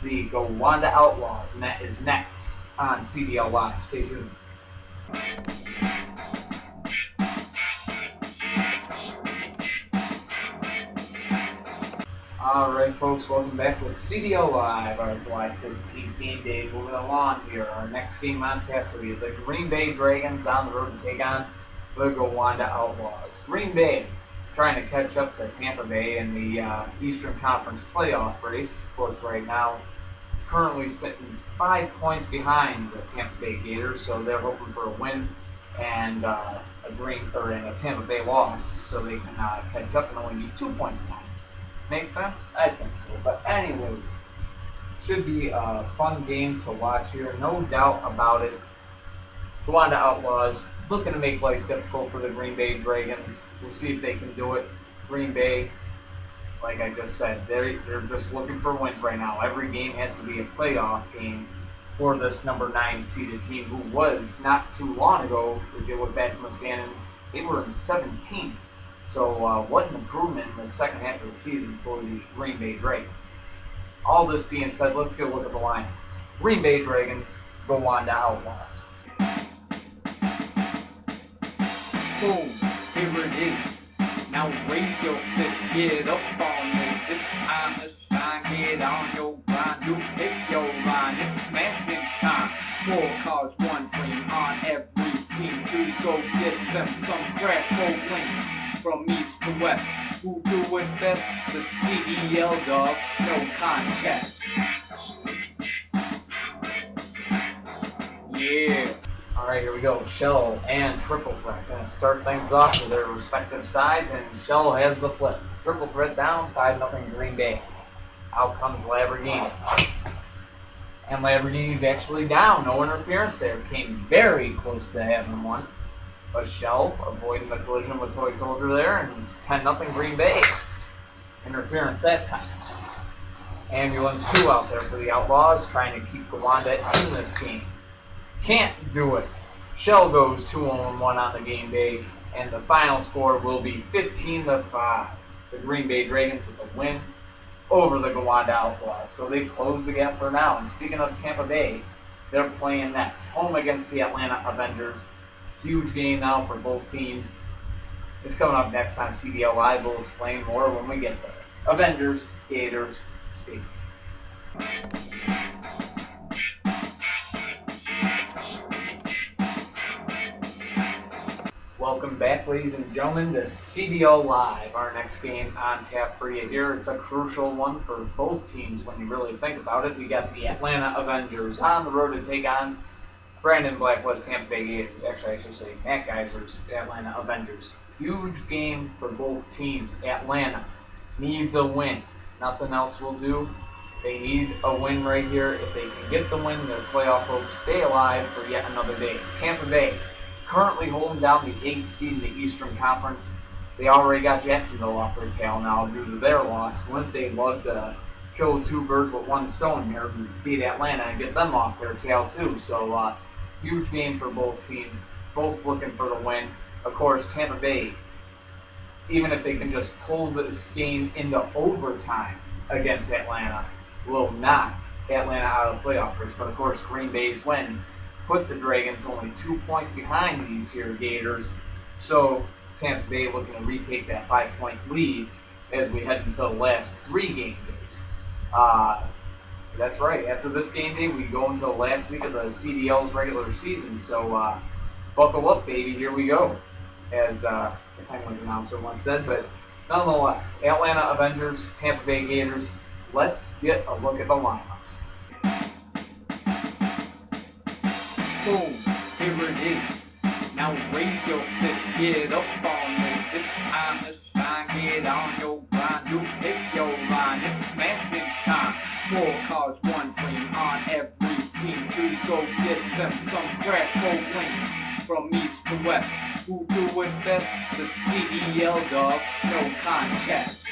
the Gowanda Outlaws, and that is next on CDL Live. Stay tuned. Alright folks, welcome back to CDL Live, our July 15th game day. Moving along here, our next game on tap for you, the Green Bay Dragons on the road to take on the Gowanda Outlaws. Green Bay trying to catch up to Tampa Bay in the Eastern Conference playoff race. Of course, right now, currently sitting 5 points behind the Tampa Bay Gators, so they're hoping for a win and a Tampa Bay loss, so they can catch up and only be 2 points behind. Make sense? I think so. But anyways, should be a fun game to watch here, no doubt about it. Gowanda Outlaws looking to make life difficult for the Green Bay Dragons. We'll see if they can do it. Green Bay, like I just said, they're just looking for wins right now. Every game has to be a playoff game for this number 9 seeded team, who was not too long ago, if you look back at Mustangs, they were in 17th. So what an improvement in the second half of the season for the Green Bay Dragons. All this being said, let's get a look at the lineups. Green Bay Dragons, Gowanda Outlaws. Boom, here it is. Now raise your fist, get up on this. It's time to shine, get on your grind. You pick your line, it's smashing time. 4 cars, 1 dream on every team to go get them some crash bowling. From east to west, who do it best? The CDL dog, no contest. Yeah. Alright, here we go. Shell and Triple Threat going to start things off with their respective sides, and Shell has the flip. Triple Threat down, 5-0 Green Bay. Out comes Lamborghini. And Lamborghini's actually down. No interference there. Came very close to having one. a shell, avoiding the collision with Toy Soldier there, and it's 10-0 Green Bay. Interference that time. Ambulance 2 out there for the Outlaws, trying to keep Gowanda in this game. Can't do it. Shell goes 2-1 on the game day, and the final score will be 15-5. The Green Bay Dragons with a win over the Gowanda Outlaws. So they close the gap for now. And speaking of Tampa Bay, they're playing next, home against the Atlanta Avengers. Huge game now for both teams. It's coming up next on CDL Live. We'll explain more when we get there. Avengers, Gators, stay tuned. Welcome back, ladies and gentlemen, to CDL Live. Our next game on tap for you here. It's a crucial one for both teams when you really think about it. We got the Atlanta Avengers on the road to take on Brandon Blackwell's Tampa Bay Gators. Actually, I should say Matt Geiser's Atlanta Avengers. Huge game for both teams. Atlanta needs a win. Nothing else will do. They need a win right here. If they can get the win, their playoff hopes stay alive for yet another day. Tampa Bay currently holding down the 8th seed in the Eastern Conference. They already got Jacksonville off their tail now due to their loss. Wouldn't they love to kill two birds with one stone here and beat Atlanta and get them off their tail too? So huge game for both teams, both looking for the win. Of course, Tampa Bay, even if they can just pull this game into overtime against Atlanta, will knock Atlanta out of the playoff race. But of course, Green Bay's win put the Dragons only 2 points behind these here Gators. So Tampa Bay looking to retake that 5-point lead as we head into the last 3 game days. That's right. After this game day, we go into the last week of the CDL's regular season. So buckle up, baby. Here we go, as the Penguins announcer once said. But nonetheless, Atlanta Avengers, Tampa Bay Gators. Let's get a look at the lineups. Boom, here it is. Now raise your fist, get up on this. It's time to shine, get on your grind. You pick your line, it's smashing time. 4 cars, 1 dream on every team to go get them some crash for wins. From east to west, who do it best? The CDL dog, no contest.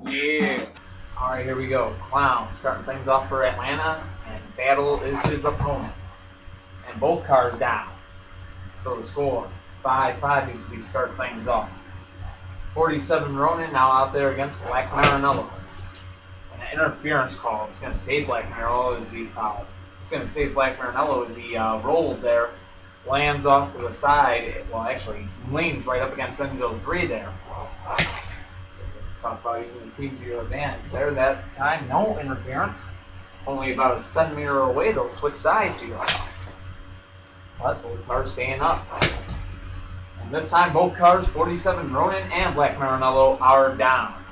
Yeah. All right, here we go. Clown starting things off for Atlanta, and Battle is his opponent. And both cars down. So the score, 5-5 as we start things off. 47 Ronin now out there against Black Marinello. And an interference call. It's going to save Black Marinello as he rolled there. Lands off to the side. Well, actually, leans right up against Enzo 3 there. Talk about using the team to your advantage. There, that time, no interference. Only about a centimeter away, they'll switch sides here. But both cars staying up. And this time, both cars, 47 Ronin and Black Marinello, are down.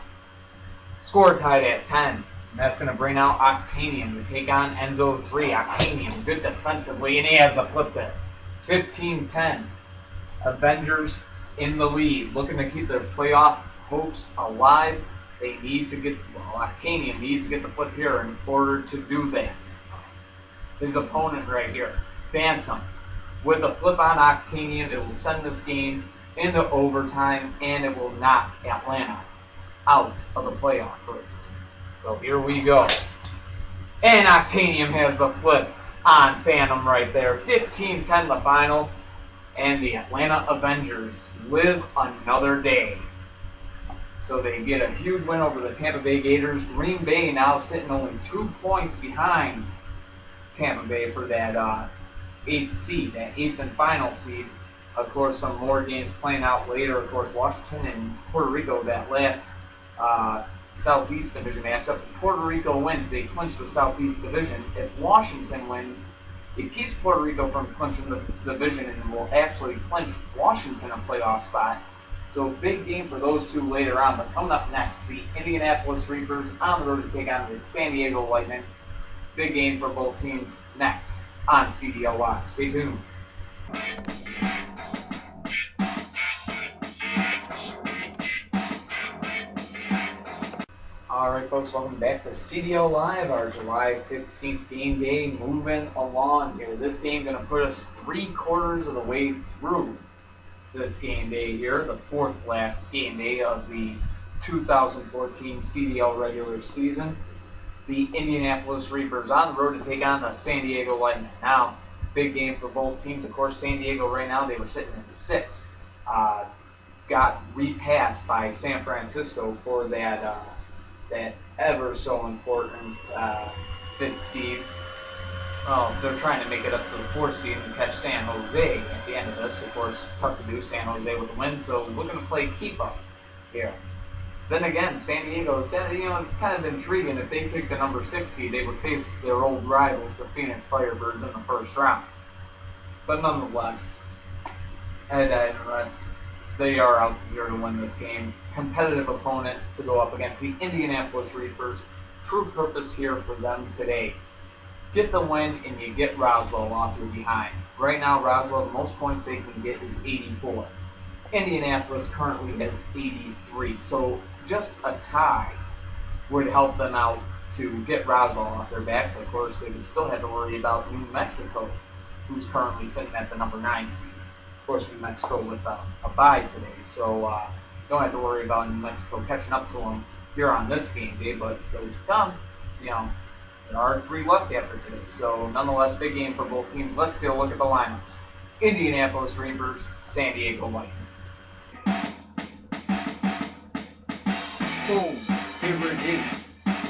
Score tied at 10. And that's going to bring out Octanium to take on Enzo 3. Octanium, good defensively, and he has a flip there. 15-10. Avengers in the lead, looking to keep their playoff hopes alive. They need to get, Octanium needs to get the flip here in order to do that. His opponent right here, Phantom, with a flip on Octanium, it will send this game into overtime, and it will knock Atlanta out of the playoff race. So here we go. And Octanium has the flip on Phantom right there. 15-10 the final, and the Atlanta Avengers live another day. So they get a huge win over the Tampa Bay Gators. Green Bay now sitting only 2 points behind Tampa Bay for that 8th seed, that 8th and final seed. Of course, some more games playing out later. Of course, Washington and Puerto Rico, that last Southeast Division matchup. If Puerto Rico wins, they clinch the Southeast Division. If Washington wins, it keeps Puerto Rico from clinching the division and will actually clinch Washington a playoff spot. So big game for those two later on. But coming up next, the Indianapolis Reapers on the road to take on the San Diego Lightning. Big game for both teams next on CDL Live. Stay tuned. Alright folks, welcome back to CDL Live, our July 15th game day. Moving along here. This game going to put us 3/4 of the way through this game day here, the fourth last game day of the 2014 CDL regular season. The Indianapolis Reapers on the road to take on the San Diego Lightning. Now, big game for both teams. Of course, San Diego right now, they were sitting at 6. Got repassed by San Francisco for that ever so important 5th seed. Well, they're trying to make it up to the 4th seed and catch San Jose at the end of this. Of course, tough to do, San Jose with the win, so looking to play keep up here. Then again, San Diego's got, it's kind of intriguing. If they take the number 6 seed, they would face their old rivals, the Phoenix Firebirds, in the first round. But nonetheless, they are out here to win this game. Competitive opponent to go up against the Indianapolis Reapers. True purpose here for them today. Get the win and you get Roswell off your behind. Right now, Roswell, the most points they can get is 84. Indianapolis currently has 83. So just a tie would help them out to get Roswell off their backs. Of course, they would still have to worry about New Mexico, who's currently sitting at the number 9 seed. Of course, New Mexico with a bye today, so don't have to worry about New Mexico catching up to them here on this game day, but those to come, there are 3 left after today. So nonetheless, big game for both teams. Let's get a look at the lineups. Indianapolis Reapers, San Diego Lightning. Boom, here it is.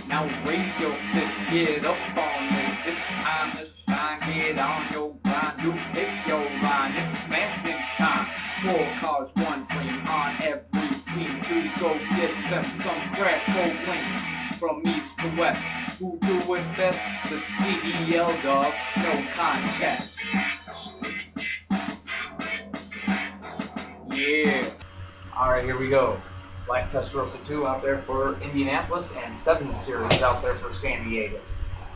Now raise your fist, get up on this. It's time to shine, get on your grind. You pick your line, it's smashing time. 4 cars, 1 dream on every team to go get them some crash bowling. From east to west, who do it best? The CDL dog, no contest. Yeah. Alright, here we go. Black Testarossa 2 out there for Indianapolis and 7 Series out there for San Diego.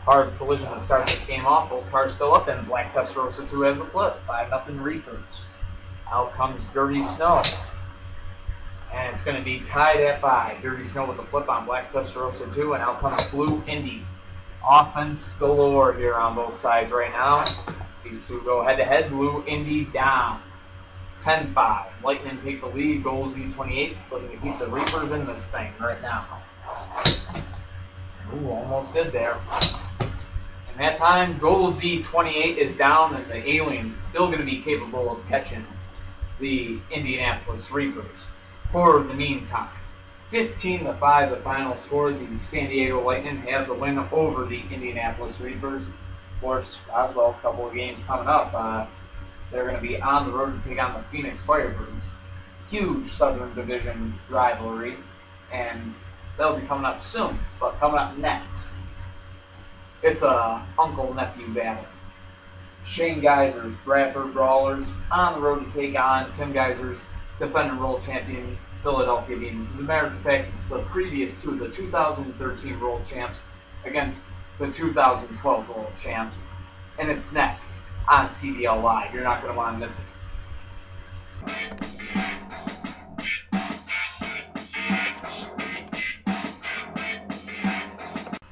Hard collision to start this game off. Both cars still up, and Black Testarossa 2 has a flip. 5-0 Reapers. Out comes Dirty Snow. And it's going to be tied at 5. Dirty Snow with the flip on Black Testarossa 2, and out comes Blue Indy. Offense galore here on both sides right now. These two go head-to-head. Blue Indy down. 10-5. Lightning take the lead. Goal Z28. Looking to keep the Reapers in this thing right now. Ooh, almost did there. And that time, Goal Z28 is down, and the Aliens still going to be capable of catching the Indianapolis Reapers. For the meantime, 15-5 the final score. The San Diego Lightning have the win over the Indianapolis Reapers. Of course, Roswell, a couple of games coming up. They're going to be on the road to take on the Phoenix Firebirds. Huge Southern Division rivalry, and that'll be coming up soon. But coming up next, it's a uncle-nephew battle. Shane Geyser's Bradford Brawlers on the road to take on Tim Geyser's defending world champion Philadelphia Demons. As a matter of fact, it's the previous two, the 2013 world champs against the 2012 world champs, and it's next on CDL Live. You're not going to want to miss it.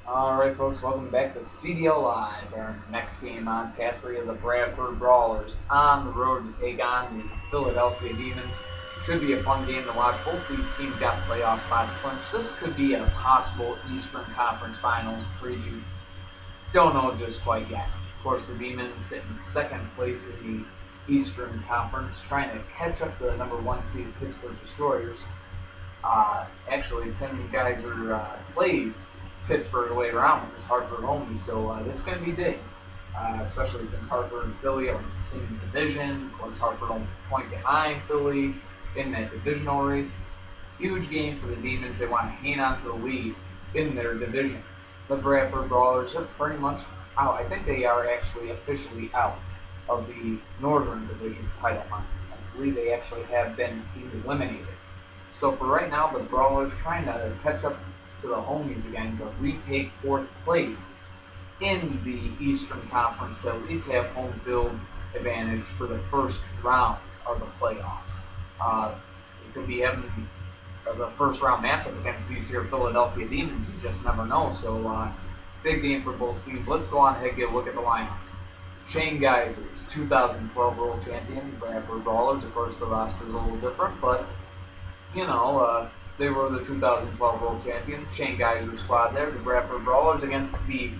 Alright folks, welcome back to CDL Live. Our next game on tap for you, the Bradford Brawlers on the road to take on the Philadelphia Demons. Should be a fun game to watch. Both these teams got playoff spots clinched. This could be a possible Eastern Conference Finals preview. Don't know just quite yet. Of course, the Demons sit in 2nd place in the Eastern Conference, trying to catch up to the number 1 seed Pittsburgh Destroyers. Actually, Tim Geyser plays Pittsburgh later on with his Hartford homies, so it's going to be big, especially since Hartford and Philly are in the same division. Of course, Hartford only a point behind Philly in that divisional race. Huge game for the Demons. They want to hang on to the lead in their division. The Bradford Brawlers are pretty much out. I think they are actually officially out of the Northern Division title hunt. I believe they actually have been eliminated. So for right now, the Brawlers trying to catch up to the homies again to retake 4th place in the Eastern Conference to at least have home field advantage for the first round of the playoffs. It could be having the first round matchup against these here Philadelphia Demons. You just never know. So big game for both teams. Let's go on ahead and get a look at the lineups. Shane Geisers, 2012 world champion, Bradford Brawlers. Of course, the roster's a little different, but you know, they were the 2012 world champions. Shane Geiser's squad there, the Bradford Brawlers against the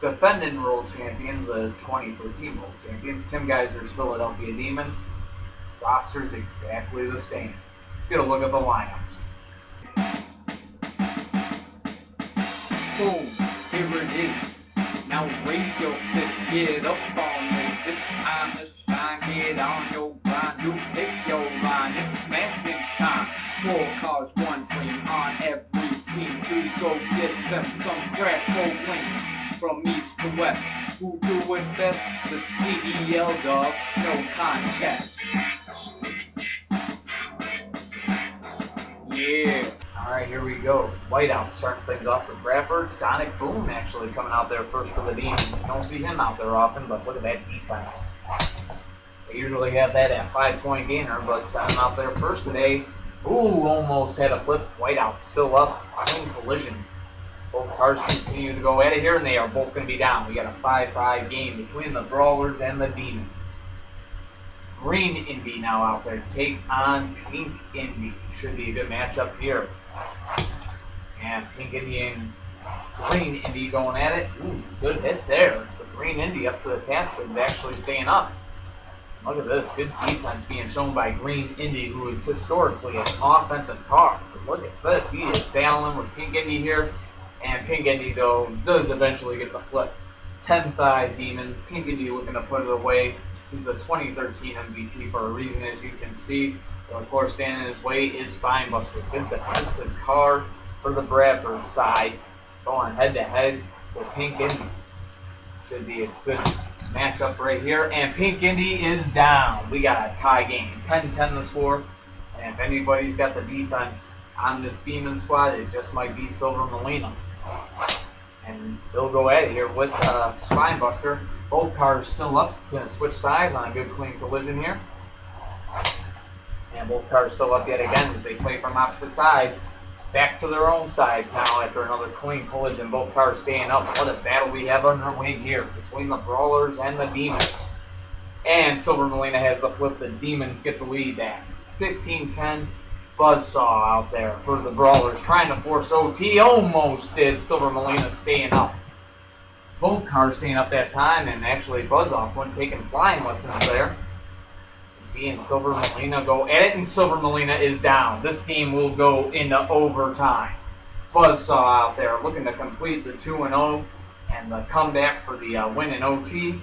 defending world champions, the 2013 world champions, Tim Geiser's Philadelphia Demons. Roster's exactly the same. Let's get a look at the lineups. Boom, here it is. Now raise your fist, get up on this. It's time to shine, get on your grind. You pick your line, it's smashing time. 4 cars, 1 dream on every team to go get them some crash bowling. From east to west, who do it best? The CDL dog, no contest. Yeah. Alright, here we go. Whiteout starting things off for Bradford. Sonic Boom actually coming out there first for the Demons. Don't see him out there often, but look at that defense. They usually have that at 5-point gainer, but sending out there first today. Ooh, almost had a flip. Whiteout still up. Clean collision. Both cars continue to go at it here, and they are both going to be down. We got a 5-5 game between the Brawlers and the Demons. Green Indy now out there to take on Pink Indy. Should be a good matchup here. And Pink Indy and Green Indy going at it. Ooh, good hit there. The Green Indy up to the task of actually staying up. Look at this. Good defense being shown by Green Indy, who is historically an offensive car. But look at this. He is battling with Pink Indy here. And Pink Indy, though, does eventually get the flip. 10-5 Demons. Pink Indy looking to put it away. He's a 2013 MVP for a reason, as you can see. But of course, standing in his way is Spinebuster. Good defensive car for the Bradford side. Going head-to-head with Pink Indy. Should be a good matchup right here. And Pink Indy is down. We got a tie game. 10-10 the score. And if anybody's got the defense on this Demon squad, it just might be Silver Molina. And they'll go at it here with Spinebuster. Both cars still up. Going to switch sides on a good clean collision here. And both cars still up yet again as they play from opposite sides. Back to their own sides now after another clean collision. Both cars staying up. What a battle we have underway here between the Brawlers and the Demons. And Silver Molina has the flip. The Demons get the lead back. 15-10. Buzzsaw out there for the Brawlers trying to force OT. Almost did. Silver Molina staying up. Both cars staying up that time, and actually Buzzoff wasn't taking flying lessons there. Seeing Silver Molina go at it, and Silver Molina is down. This game will go into overtime. Buzzsaw out there looking to complete the 2-0 and the comeback for the win in OT.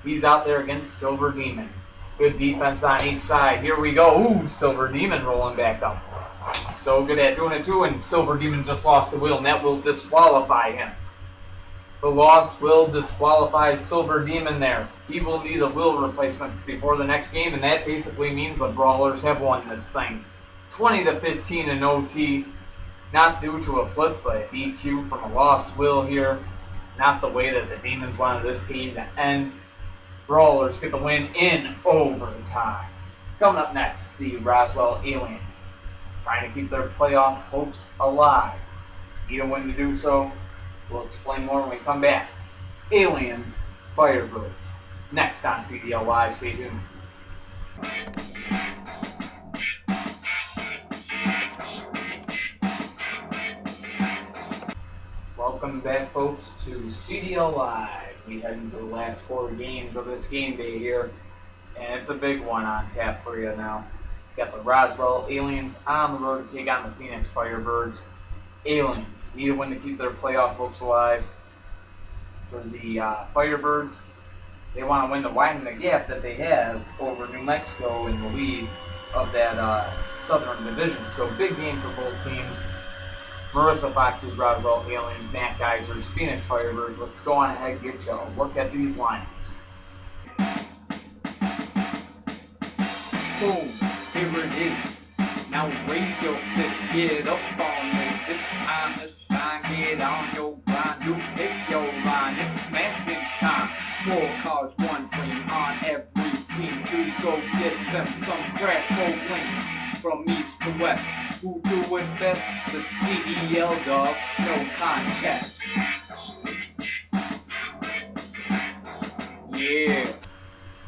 He's out there against Silver Demon. Good defense on each side. Here we go. Ooh, Silver Demon rolling back up. So good at doing it too, and Silver Demon just lost the wheel, and that will disqualify him. The loss will disqualify Silver Demon there. He will need a wheel replacement before the next game, and that basically means the Brawlers have won this thing. 20-15 in OT. Not due to a flip, but a DQ from a lost wheel here. Not the way that the Demons wanted this game to end. Brawlers get the win in overtime. Coming up next, the Roswell Aliens. Trying to keep their playoff hopes alive. Need a win to do so. We'll explain more when we come back. Aliens, Firebirds. Next on CDL Live. Stay tuned. Welcome back, folks, to CDL Live. We head into the last 4 games of this game day here, and it's a big one on tap for you now. Got the Roswell Aliens on the road to take on the Phoenix Firebirds. Aliens need a win to keep their playoff hopes alive. For the Firebirds, they want to win to widen the gap that they have over New Mexico in the lead of that Southern Division. So big game for both teams. Marissa Fox's Roswell Aliens, Matt Geiser's Phoenix Firebirds. Let's go on ahead and get you a look at these lineups. Boom, here it is. Now raise your fist, get up on this. It's time to shine, get on your grind. You pick your line, it's smashing time. 4 cars, 1 dream on every team to go get them some crash bowling. from east to west. Who do it best? The CDL, dog. No contest. Yeah.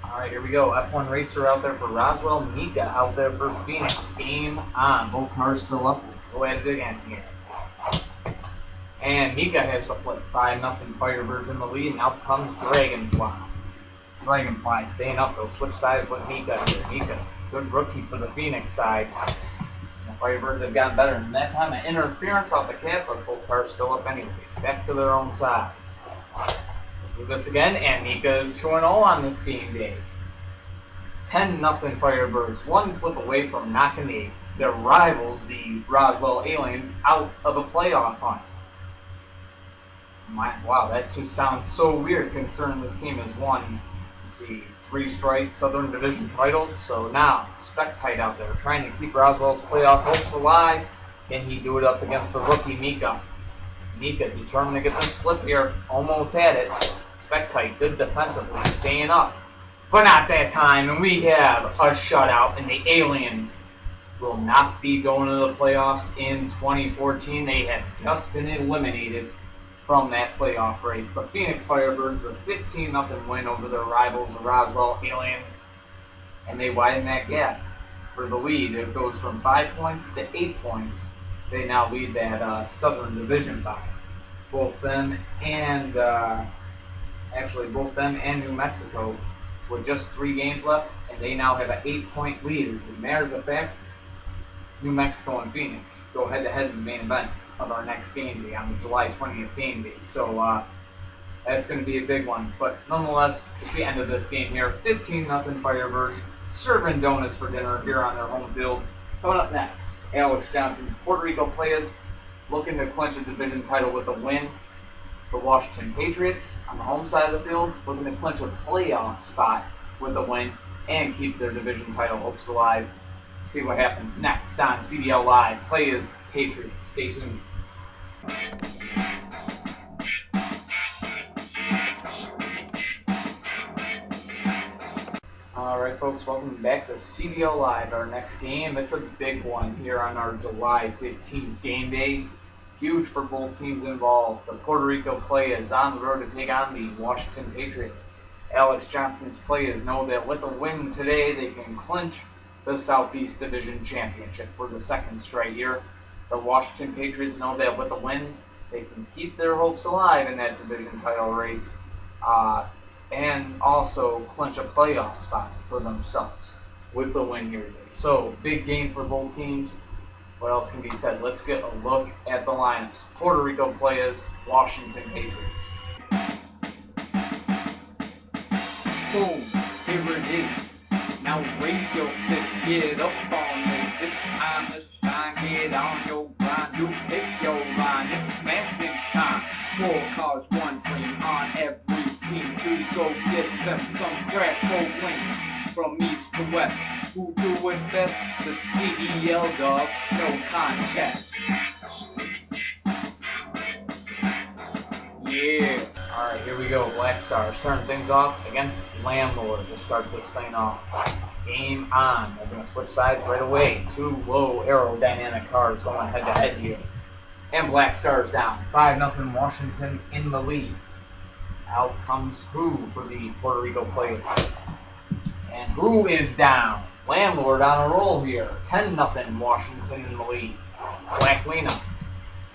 Alright, here we go. F1 racer out there for Roswell. Mika out there for Phoenix. Game on. Both cars still up. Go at it again here. And Mika has the flip. 5-0 Firebirds in the lead. And out comes Dragonfly. Dragonfly staying up. They'll switch sides with Mika here. Mika, good rookie for the Phoenix side. The Firebirds have gotten better. And that time, an interference off the cap, but both cars still up anyways. Back to their own sides. Do this again, and Mika is 2-0 on this game day. 10-0 Firebirds, one flip away from knocking their rivals, the Roswell Aliens, out of the playoff hunt. Wow, that just sounds so weird considering this team has won, 3 straight Southern Division titles. So now, Spectite out there trying to keep Roswell's playoff hopes alive. Can he do it up against the rookie Mika? Mika determined to get this flip here, almost had it. Spectite good defensively, staying up. But not that time, and we have a shutout, and the Aliens will not be going to the playoffs in 2014. They have just been eliminated from that playoff race. The Phoenix Firebirds, a 15-0 win over their rivals, the Roswell Aliens, and they widen that gap for the lead. It goes from 5 points to 8 points. They now lead that Southern Division by both them and New Mexico with just 3 games left, and they now have an 8-point lead. As a matter of fact, New Mexico and Phoenix go head-to-head in the main event of our next game day on the July 20th game day. So that's going to be a big one. But nonetheless, it's the end of this game here. 15-0 Firebirds serving donuts for dinner here on their home field. Coming up next, Alex Johnson's Puerto Rico Playas looking to clinch a division title with a win. The Washington Patriots on the home side of the field looking to clinch a playoff spot with a win and keep their division title hopes alive. See what happens next on CDL Live. Playas, Patriots. Stay tuned. Alright folks, welcome back to CDL Live. Our next game, it's a big one here on our July 15th game day. Huge for both teams involved. The Puerto Rico Playas on the road to take on the Washington Patriots. Alex Johnson's Playas know that with a win today, they can clinch the Southeast Division Championship for the second straight year. The Washington Patriots know that with a win, they can keep their hopes alive in that division title race and also clinch a playoff spot for themselves with the win here today. So, big game for both teams. What else can be said? Let's get a look at the lineups. Puerto Rico Playas, Washington Patriots. Boom, here it is. Now raise your fist, get up on this. It's time to shine, get on your grind. You pick your line, it's smashing time. 4 cars, 1 dream on every team to go get them some crash for win. From east to west, who do it best? The CDL, dog, no contest. Yeah. Alright, here we go. Black Stars turn things off against Landlord to start this thing off. Game on. We're going to switch sides right away. 2 low aerodynamic cars going head-to-head here. And Black Stars down. 5-0 Washington in the lead. Out comes Who for the Puerto Rico Players. And Who is down. Landlord on a roll here. 10-0 Washington in the lead. Black Lena.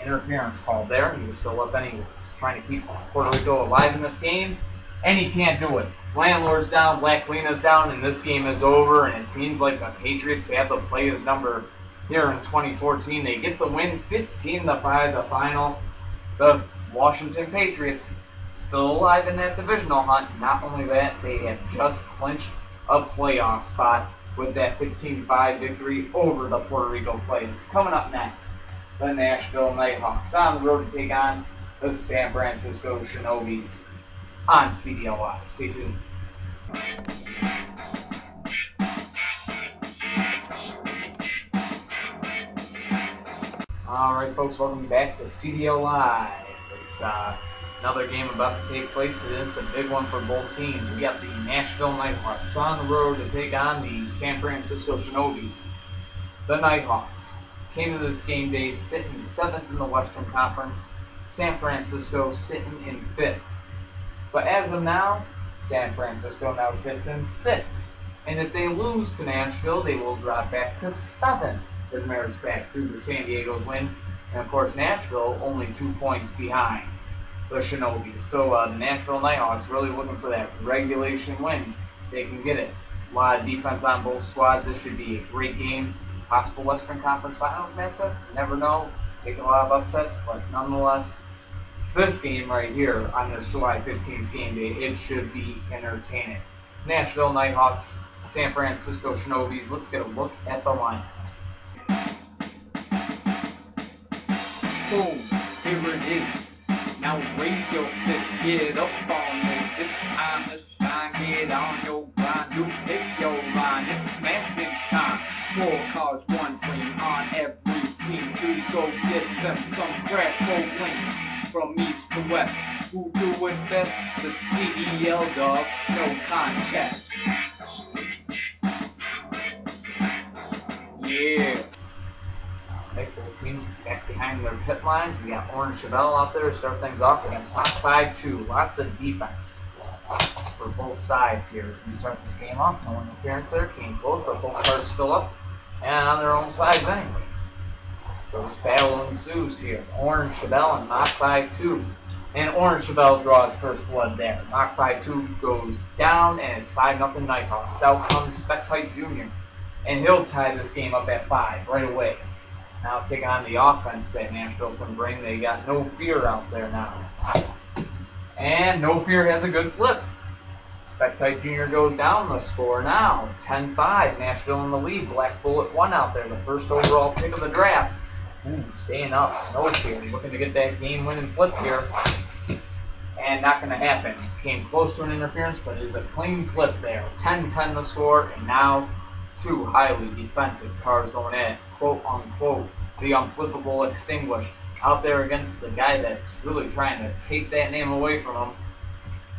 Interference called there. He was still up anyways. Trying to keep Puerto Rico alive in this game. And he can't do it. Landlord's down. Black Lena's down. And this game is over. And it seems like the Patriots have to play his number here in 2014. They get the win 15-5 the final. The Washington Patriots still alive in that divisional hunt. Not only that, they have just clinched a playoff spot with that 15-5 victory over the Puerto Rico Playas. Coming up next, the Nashville Nighthawks on the road to take on the San Francisco Shinobis on CDL Live. Stay tuned. Alright folks, welcome back to CDL Live. It's another game about to take place, and it's a big one for both teams. We got the Nashville Nighthawks on the road to take on the San Francisco Shinobis. The Nighthawks came to this game day sitting 7th in the Western Conference. San Francisco sitting in 5th. But as of now, San Francisco now sits in 6th. And if they lose to Nashville, they will drop back to 7th as Mariners back through the San Diego's win. And of course, Nashville only 2 points behind the Shinobis. So the Nashville Nighthawks really looking for that regulation win. They can get it. A lot of defense on both squads. This should be a great game. Possible Western Conference Finals matchup. Never know. Take a lot of upsets, but nonetheless, this game right here on this July 15th game day, it should be entertaining. Nashville Nighthawks, San Francisco Shinobis. Let's get a look at the lineups. Boom, here it is. Now raise your fist, get up on this. It's time to shine, get on your grind. You pick your line, it's smashing time. 4 cars, 1 dream on every team to go get them some crash bowling. From east to west, who do it best? The CDL dog, no contest. Yeah. Alright, both teams back behind their pit lines. We got Orange Chevelle out there to start things off against Hot 5-2. Lots of defense for both sides here as we start this game off. No interference there, came close, but both cars still up and on their own sides anyway. So this battle ensues here. Orange Chevelle and Mach 5-2. And Orange Chevelle draws first blood there. Mach 5-2 goes down and it's 5-0 Nighthawks. Out comes Spectite Jr. And he'll tie this game up at 5 right away. Now taking on the offense that Nashville can bring. They got No Fear out there now. And No Fear has a good flip. Spectite Jr. goes down the score now. 10-5. Nashville in the lead. Black Bullet 1 out there. The first overall pick of the draft. Ooh, staying up. No Fear. Looking to get that game-winning flip here. And not going to happen. Came close to an interference, but is a clean flip there. 10-10 the score. And now 2 highly defensive cars going at it. Quote unquote, the unflippable Extinguish out there against the guy that's really trying to take that name away from him.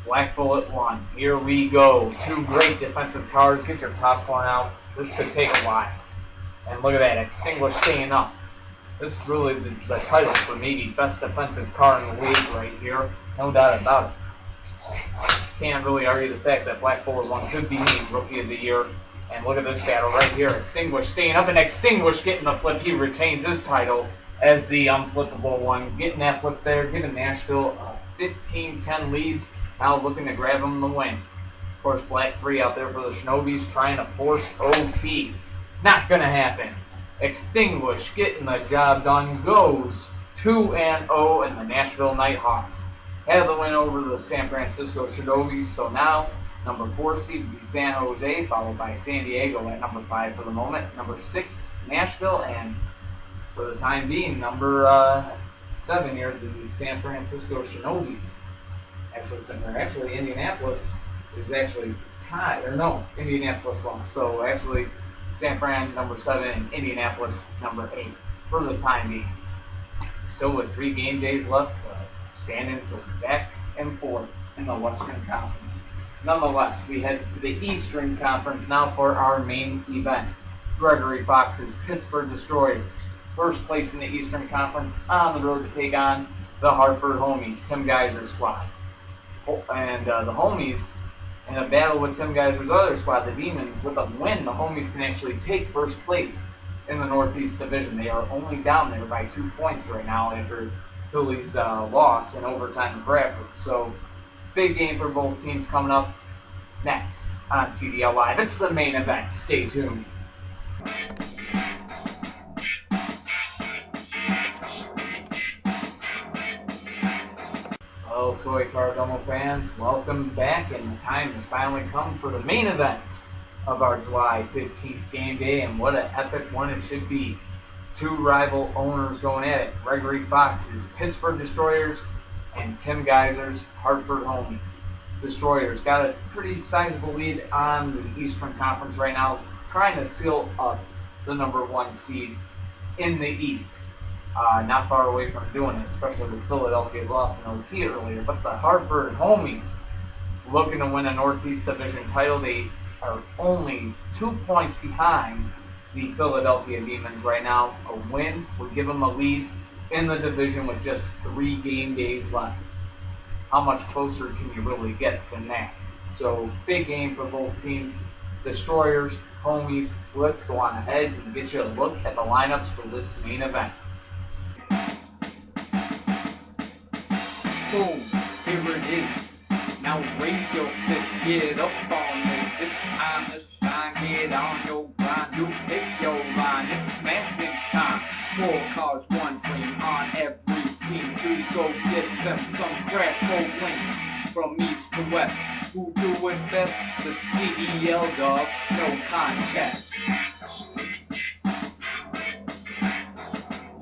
Black Bullet 1. Here we go. 2 great defensive cars. Get your popcorn out. This could take a while. And look at that. Extinguish staying up. This is really the title for maybe best defensive car in the league right here. No doubt about it. Can't really argue the fact that Black Bullet 1 could be named Rookie of the Year. And look at this battle right here. Extinguish staying up and Extinguish getting the flip. He retains his title as the unflippable one. Getting that flip there, giving Nashville a 15-10 lead. Now looking to grab him the win. Of course, Black 3 out there for the Shinobis trying to force OT. Not going to happen. Extinguish getting the job done. Goes 2-0 and the Nashville Nighthawks have the win over the San Francisco Shinobis. So now number 4 seed would be San Jose, followed by San Diego at number 5 for the moment. Number 6, Nashville, and for the time being, number 7 here, the San Francisco Shinobis. Actually, Indianapolis is actually tied, or no, Indianapolis lost. So actually, San Fran number 7 and Indianapolis number 8 for the time being. Still with 3 game days left, standings go back and forth in the Western Conference. Nonetheless, we head to the Eastern Conference now for our main event. Gregory Fox's Pittsburgh Destroyers, first place in the Eastern Conference, on the road to take on the Hartford Homies, Tim Geiser's squad. And the Homies, in a battle with Tim Geiser's other squad, the Demons, with a win, the Homies can actually take first place in the Northeast Division. They are only down there by 2 points right now after Philly's loss in overtime to Bradford. So, big game for both teams coming up next on CDL Live. It's the main event. Stay tuned. Hello, Toy Car Domo fans. Welcome back, and the time has finally come for the main event of our July 15th game day, and what an epic one it should be. 2 rival owners going at it. Gregory Fox's Pittsburgh Destroyers and Tim Geiser's Hartford Homies. Destroyers got a pretty sizable lead on the Eastern Conference right now, trying to seal up the number 1 seed in the East. Not far away from doing it, especially with Philadelphia's loss in OT earlier. But the Hartford Homies, looking to win a Northeast Division title, they are only 2 points behind the Philadelphia Demons right now. A win would give them a lead in the division with just 3 game days left. How much closer can you really get than that? So, big game for both teams. Destroyers, homies, let's go on ahead and get you a look at the lineups for this main event. Boom, here it is. Now raise your fist, get up on this. It's time to shine, get on your grind. You pick your line, it's smashing time. 4 cars, 1 dream on every team to go get them some crash cold win. From east to west, who do it best? The CDL dog, no contest.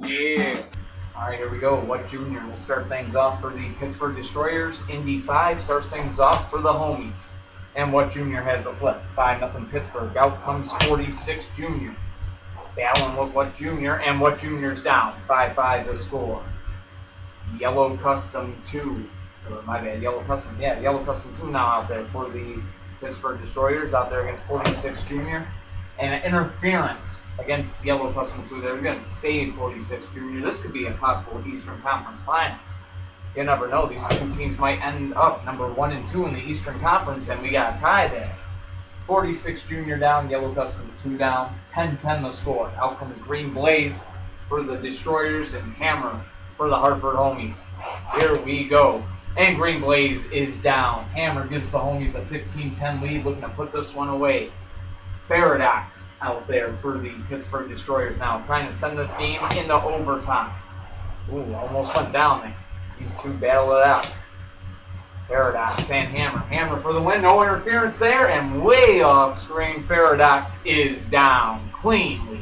Yeah. Alright, here we go. What junior will start things off for the Pittsburgh Destroyers? Indy 5 starts things off for the homies. And what junior has a flip? 5-0 Pittsburgh. Out comes 46 junior. Battling with what junior, and what junior's down? 5-5 the score. Yellow Custom 2. Or my bad, Yellow Custom. Yeah, Yellow Custom 2 now out there for the Pittsburgh Destroyers out there against 46 junior. And an interference against Yellow Custom 2. They're going to save 46 junior. This could be a possible Eastern Conference Finals. You never know. These two teams might end up number 1 and 2 in the Eastern Conference, and we got a tie there. 46 junior down, Yellow Custom 2 down. 10-10 the score. Out comes Green Blaze for the Destroyers and Hammer for the Hartford homies. Here we go. And Green Blaze is down. Hammer gives the homies a 15-10 lead, looking to put this one away. Paradox out there for the Pittsburgh Destroyers now, trying to send this game into overtime. Ooh, almost went down there. These two battle it out. Paradox and Hammer. Hammer for the win, no interference there, and way off screen, Paradox is down cleanly,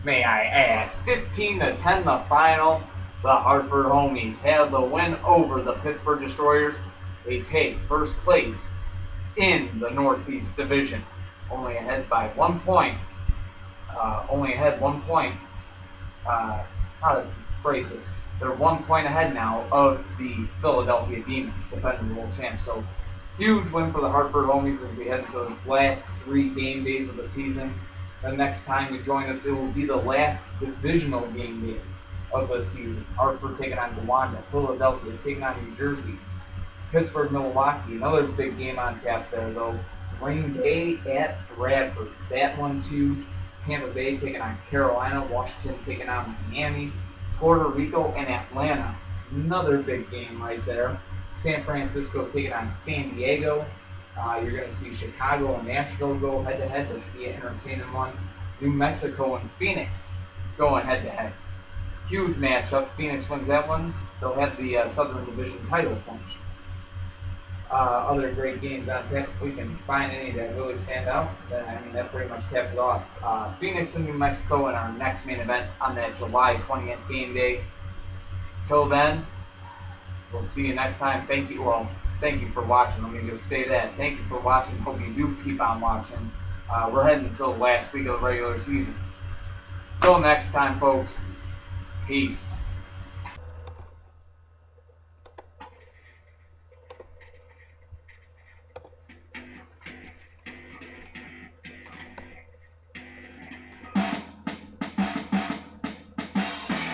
may I add. 15-10 the final. The Hartford homies have the win over the Pittsburgh Destroyers. They take first place in the Northeast Division. Only ahead by 1 point. How to phrase this? They're 1 point ahead now of the Philadelphia Demons, defending world champs. So, huge win for the Hartford homies as we head to the last 3 game days of the season. The next time you join us, it will be the last divisional game day of the season. Hartford taking on Gowanda, Philadelphia taking on New Jersey, Pittsburgh, Milwaukee. Another big game on tap there, though. Green Bay at Bradford. That one's huge. Tampa Bay taking on Carolina. Washington taking on Miami. Puerto Rico and Atlanta. Another big game right there. San Francisco taking on San Diego. You're going to see Chicago and Nashville go head-to-head. That should be an entertaining one. New Mexico and Phoenix going head-to-head. Huge matchup. Phoenix wins that one. They'll have the Southern Division title punch. Other great games on tap. If we can find any that really stand out, then that pretty much caps it off. Phoenix and New Mexico in our next main event on that July 20th game day. Till then, we'll see you next time. Thank you for watching. Let me just say that. Thank you for watching. Hope you do keep on watching. We're heading until the last week of the regular season. Till next time, folks. Peace.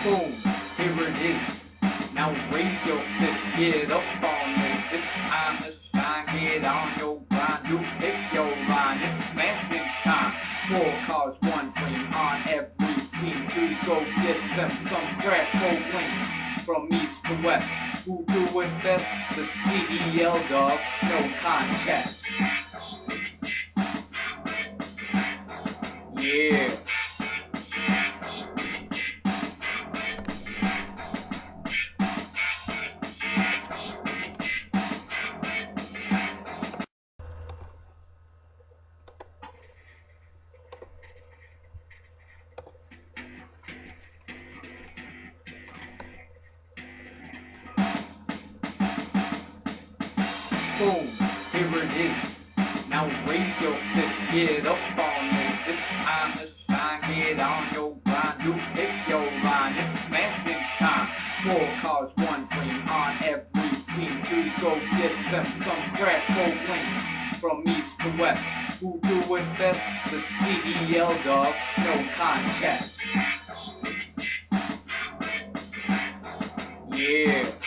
Boom, here it is. Now raise your fist, get up on this. It's time to shine, get on your grind. You pick your line, it's smashing time. 4 cars, 1 dream on every team to go get them some crash cold win. From east to west, who do it best? The CDL dog, no contest. Yeah. Boom, here it is. Now raise your fist, get up on this. It's time to shine, get on your grind. You pick your line, it's smashing time. 4 cars, 1 dream on every team to go get them some crash cold win. From east to west, Who do it best? The CDL dog, no contest. Yeah.